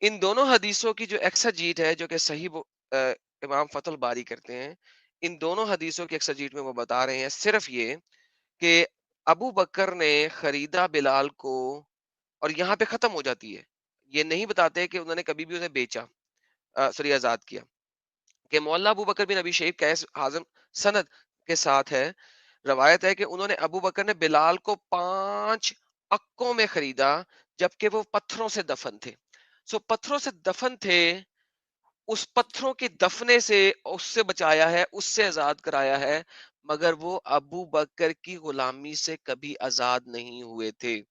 इन दोनों हदीसों की जो एक्साजीट है, जो कि सही इमाम फतुल बारी करते हैं, इन दोनों हदीसों की एक्साजीट में वो बता रहे हैं सिर्फ ये कि अबू बकर ने खरीदा बिलाल को, और यहाँ पे खत्म हो जाती है। ये नहीं बताते कि उन्होंने कभी भी उन्हें बेचा, सॉरी आजाद किया। कि मौला अबू बकर बिन अबी शैब कैस हाज़िम सनद के साथ है, रवायत है कि उन्होंने अबू बकर ने बिलाल को 5 अक्कों में खरीदा, जबकि वो पत्थरों से दफन थे। सो पत्थरों से दफन थे, उस पत्थरों के दफने से उससे बचाया है, उससे आजाद कराया है, मगर वो अबू बकर की गुलामी से कभी आजाद नहीं हुए थे।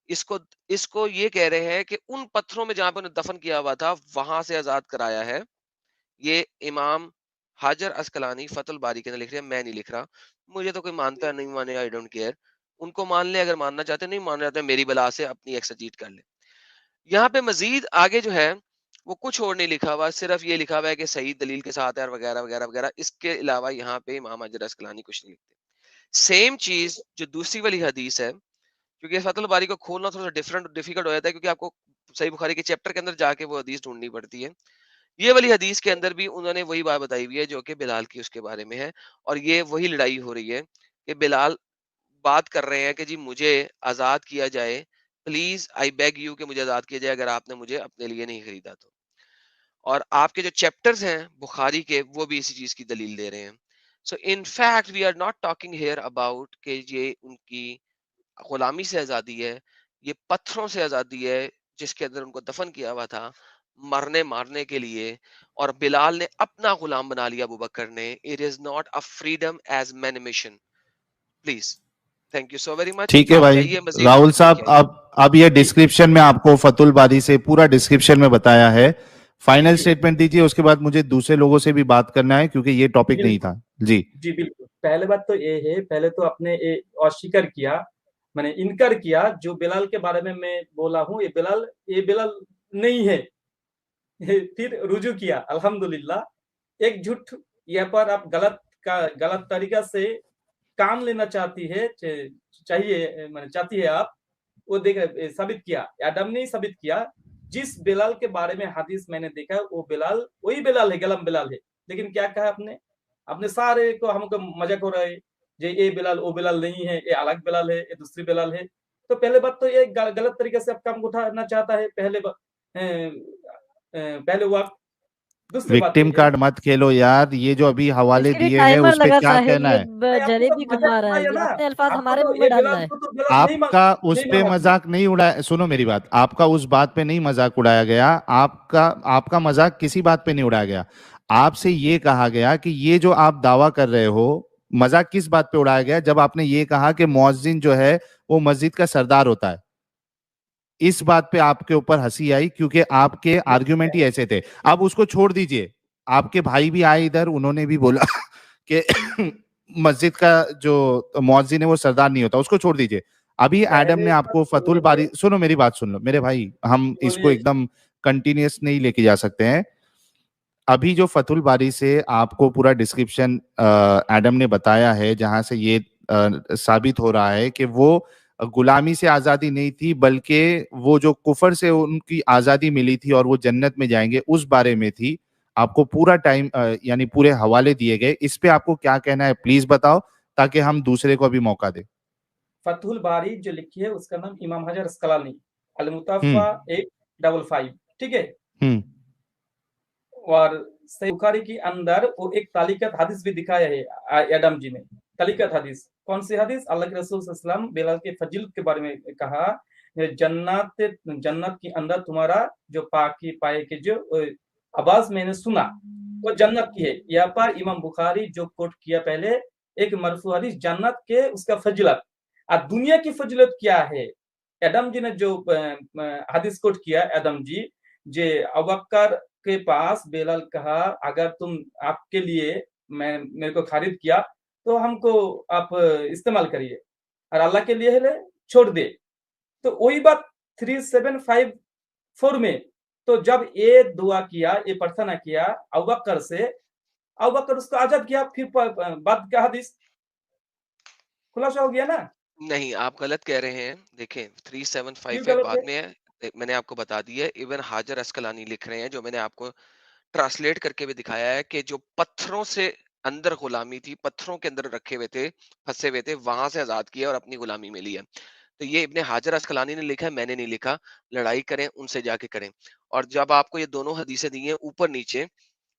इसको इसको ये कह रहे हैं कि उन पत्थरों में जहां पे उन्हें दफन किया हुआ था, वहां से आजाद कराया है। ये इमाम हाजर अस्कलानी फतुल बारी के अंदर लिख रहे हैं, मैं नहीं लिख रहा। मुझे तो कोई मानता है नहीं माने, आई डोंट केयर। उनको मान ले, अगर मानना चाहते नहीं मानना चाहते, मेरी बला से अपनी एक्सजीट कर ले। यहाँ पे मजीद आगे जो है वो कुछ और नहीं लिखा हुआ, सिर्फ ये लिखा हुआ है कि सही दलील के साथ है, वगैरह वगैरह वगैरह। इसके अलावा यहाँ पे इमाम हाजर अस्कलानी कुछ नहीं लिखते। सेम चीज जो दूसरी वाली हदीस है, क्योंकि फतुल बारी को खोलना थोड़ा डिफरेंट डिफिकल्ट हो जाता है, क्योंकि आपको सही बुखारी के चैप्टर के अंदर जाके वो हदीस ढूंढनी पड़ती है। ये वाली हदीस के अंदर भी उन्होंने वही बात बताई हुई है जो कि बिलाल की उसके बारे में है, और ये वही लड़ाई हो रही है कि बिलाल बात कर रहे हैं कि जी मुझे आजाद किया जाए, प्लीज आई बेग यू कि मुझे आजाद किया जाए, अगर आपने मुझे अपने लिए नहीं खरीदा तो। और आपके जो चैप्टर्स हैं बुखारी के, वो भी इसी चीज की दलील दे रहे हैं। So in fact we are not talking here about कि ये उनकी गुलामी से आजादी है, ये पत्थरों से आजादी है जिसके अंदर उनको दफन किया हुआ था मरने मारने के लिए, और बिलाल ने अपना गुलाम बना लिया अबू बकर ने। It is not a freedom as man mission. Please, thank you so very much. ठीक है आप भाई जाइए मजीद राहुल बात साहब, करके आइए। अब ये डिस्क्रिप्शन में आपको फतुल बारी से पूरा डिस्क्रिप्शन में बताया है। फाइनल स्टेटमेंट दीजिए, उसके बाद मुझे दूसरे लोगों से भी बात करना है क्योंकि ये टॉपिक नहीं था। जी जी बिल्कुल। पहले बात तो ये है, पहले तो आपने ये अस्वीकार किया, मैंने इनकार किया जो बिलाल के बारे में मैं बोला हूँ, ये बिलाल नहीं है। फिर रुजू किया, अल्हम्दुलिल्लाह। एक झूठ यहाँ पर आप गलत तरीका से काम लेना चाहती है, चाहिए मैंने चाहती है आप, वो देख साबित किया, एडम ने साबित किया। जिस बिलाल के बारे में हदीस मैंने देखा, वो बिलाल वही बिलाल है, गलम बिलाल है। लेकिन क्या कहा आपने सारे को हमको मजाक हो रहा है, ये बिलाल वो बिलाल नहीं है, ये अलग बिलाल है, ये दूसरी बिलाल है। तो पहले बात तो ये गलत तरीके से आप काम उठाना चाहता है। पहले वक्त विक्टिम कार्ड मत खेलो यार, ये जो अभी हवाले दिए हैं उस पे क्या कहना है? जलेबी घुमा रहा है, अपने अल्फाज हमारे मुंह में डाल रहा है। आपका उस पे मजाक नहीं उड़ाया, सुनो मेरी बात, आपका उस बात पे नहीं मजाक उड़ाया गया, आपका मजाक किसी बात पे नहीं उड़ाया गया। आपसे ये कहा गया कि ये जो आप दावा कर रहे हो, मजाक किस बात पे उड़ाया गया? जब आपने ये कहा कि मुअज्जिन जो है वो मस्जिद का सरदार होता है, इस बात पे आपके ऊपर हंसी आई क्योंकि आपके आर्ग्यूमेंट ही ऐसे थे। अब उसको छोड़ दीजिए, आपके भाई भी आए इधर, उन्होंने भी बोला कि मस्जिद का जो मुअज्जिन है वो सरदार नहीं होता, उसको छोड़ दीजिए। अभी एडम ने आपको फतुल बारी, सुनो मेरी बात सुन लो मेरे भाई, हम इसको एकदम कंटिन्यूअस नहीं लेके जा सकते हैं। अभी जो फतुल बारी से आपको पूरा डिस्क्रिप्शन एडम ने बताया है, जहां से ये साबित हो रहा है कि वो गुलामी से आजादी नहीं थी, बल्कि वो जो कुफर से उनकी आजादी मिली थी और वो जन्नत में जाएंगे, उस बारे में थी। आपको पूरा टाइम यानी पूरे हवाले दिए गए, इस पे आपको क्या कहना है प्लीज बताओ, ताकि हम दूसरे को भी मौका दें। फतहुल बारी जो लिखी है उसका नाम इमाम हजर अस्कलानी, अल मुतवफ़ा 855, ठीक है। और सही बुखारी के अंदर वो एक तालिकत हदीस भी दिखाया है एडम जी ने। तालिकत हदीस कौन सी हदीस? अल्लाह के रसूल सल्लल्लाहु अलैहि वसल्लम बिलाल के फजील के बारे में कहा, जन्नत के अंदर तुम्हारा जो पाकी पाए के जो आवाज मैंने सुना वो जन्नत की है। यहाँ पर इमाम बुखारी जो कोट किया पहले एक मरफू हदीस जन्नत के उसका फजीलत, और दुनिया की फजीलत क्या है? एडम जी ने जो हदीस कोट किया, एडम जी जे अबू बकर के पास बेलाल कहा, अगर तुम आपके लिए मेरे को खरीद किया तो हमको आप इस्तेमाल करिए, और अल्लाह के लिए है छोड़ दे। तो वही बात 3754 में, तो जब ये दुआ किया, ये प्रार्थना किया अबू बकर से, अबू बकर उसको आजाद किया, फिर बात का हदीस खुलासा हो गया ना? नहीं, आप गलत कह रहे हैं। देखें 3755 बाद में है, मैंने आपको बता दिया। इब्न हाजर अस्कलानी लिख रहे हैं, जो मैंने आपको ट्रांसलेट करके भी दिखाया है, कि जो पत्थरों से अंदर गुलामी थी, पत्थरों के अंदर रखे हुए थे, फंसे हुए थे, वहां से आजाद किया और अपनी गुलामी में लिया। तो ये इब्न हाजर अस्कलानी ने लिखा है, मैंने नहीं लिखा। लड़ाई करें उनसे जाके करें। और जब आपको ये दोनों हदीसें दी हैं ऊपर नीचे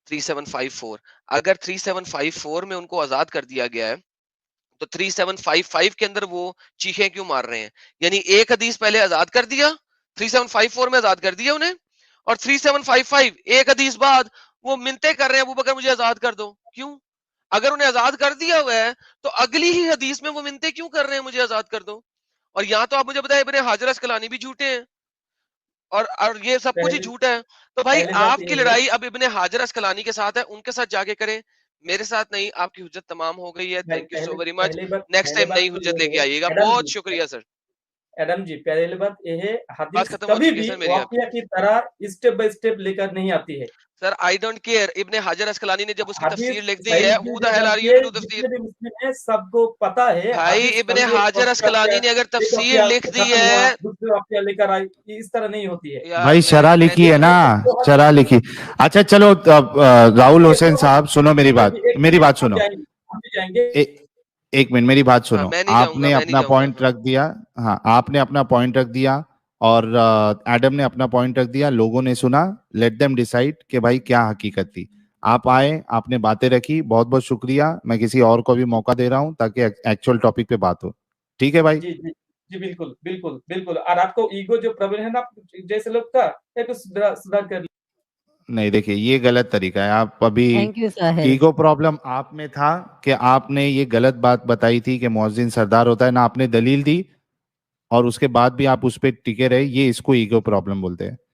3754, अगर 3754 में उनको आजाद कर दिया गया है तो 3755 के अंदर वो चीखें क्यों मार रहे हैं? यानी एक हदीस पहले आजाद कर दिया, 3754 में आजाद कर दिया उन्हें, और 3755 एक हदीस बाद वो मिन्नतें कर रहे हैं, अबू बकर मुझे आजाद कर दो। क्यों? अगर उन्हें आजाद कर दिया हुआ है तो अगली ही हदीस में वो मिन्नतें क्यों कर रहे हैं मुझे आजाद कर दो? और यहाँ तो आप मुझे बताए इब्न हाजर अस्कलानी भी झूठे हैं, और ये सब कुछ ही झूठ है। तो भाई आपकी लड़ाई अब इब्न हाजर अस्कलानी के साथ है, उनके साथ जाके करें, मेरे साथ नहीं। आपकी हुज्जत तमाम हो गई है। Thank you so very much. Next time नई हुज्जत लेके आइएगा। बहुत शुक्रिया सर। एडम जी, पहली बात ये है, हदीस कभी भी वाक़या की तरह स्टेप बाय स्टेप लेकर नहीं आती है। Sir I don't care. Ibn Hajar Asqalani ने जब उसकी तफसीर लिख दी है, who the hell are you to तफसीर? सबको पता है भाई, इब्न हाजर अस्कलानी ने अगर तफसीर लिख दी है, दूसरे वाक़या लेकर आई, इस तरह नहीं होती है भाई। शरह लिखी है ना, शरह लिखी। अच्छा चलो, राहुल हुसैन साहब सुनो मेरी बात सुनो, एक मिनट मेरी बात सुनो। आपने अपना पॉइंट रख दिया, हाँ आपने अपना पॉइंट रख दिया, और एडम ने अपना पॉइंट रख दिया, लोगों ने सुना। लेट देम डिसाइड कि भाई क्या हकीकत थी। आप आए, आपने बातें रखी, बहुत बहुत शुक्रिया। मैं किसी और को भी मौका दे रहा हूं ताकि एक्चुअल टॉपिक पे बात हो। ठीक है भाई? जी जी जी, बिल्कुल बिल्कुल बिल्कुल। और आपको ईगो जो प्रॉब्लम है ना जैसे लोग का, एक सुधार कर। नहीं देखिए, ये गलत तरीका है। आप अभी ईगो प्रॉब्लम आप में था कि आपने ये गलत बात बताई थी कि मुअज्जिन सरदार होता है, ना आपने दलील दी, और उसके बाद भी आप उस पर टिके रहे। ये इसको ईगो प्रॉब्लम बोलते हैं।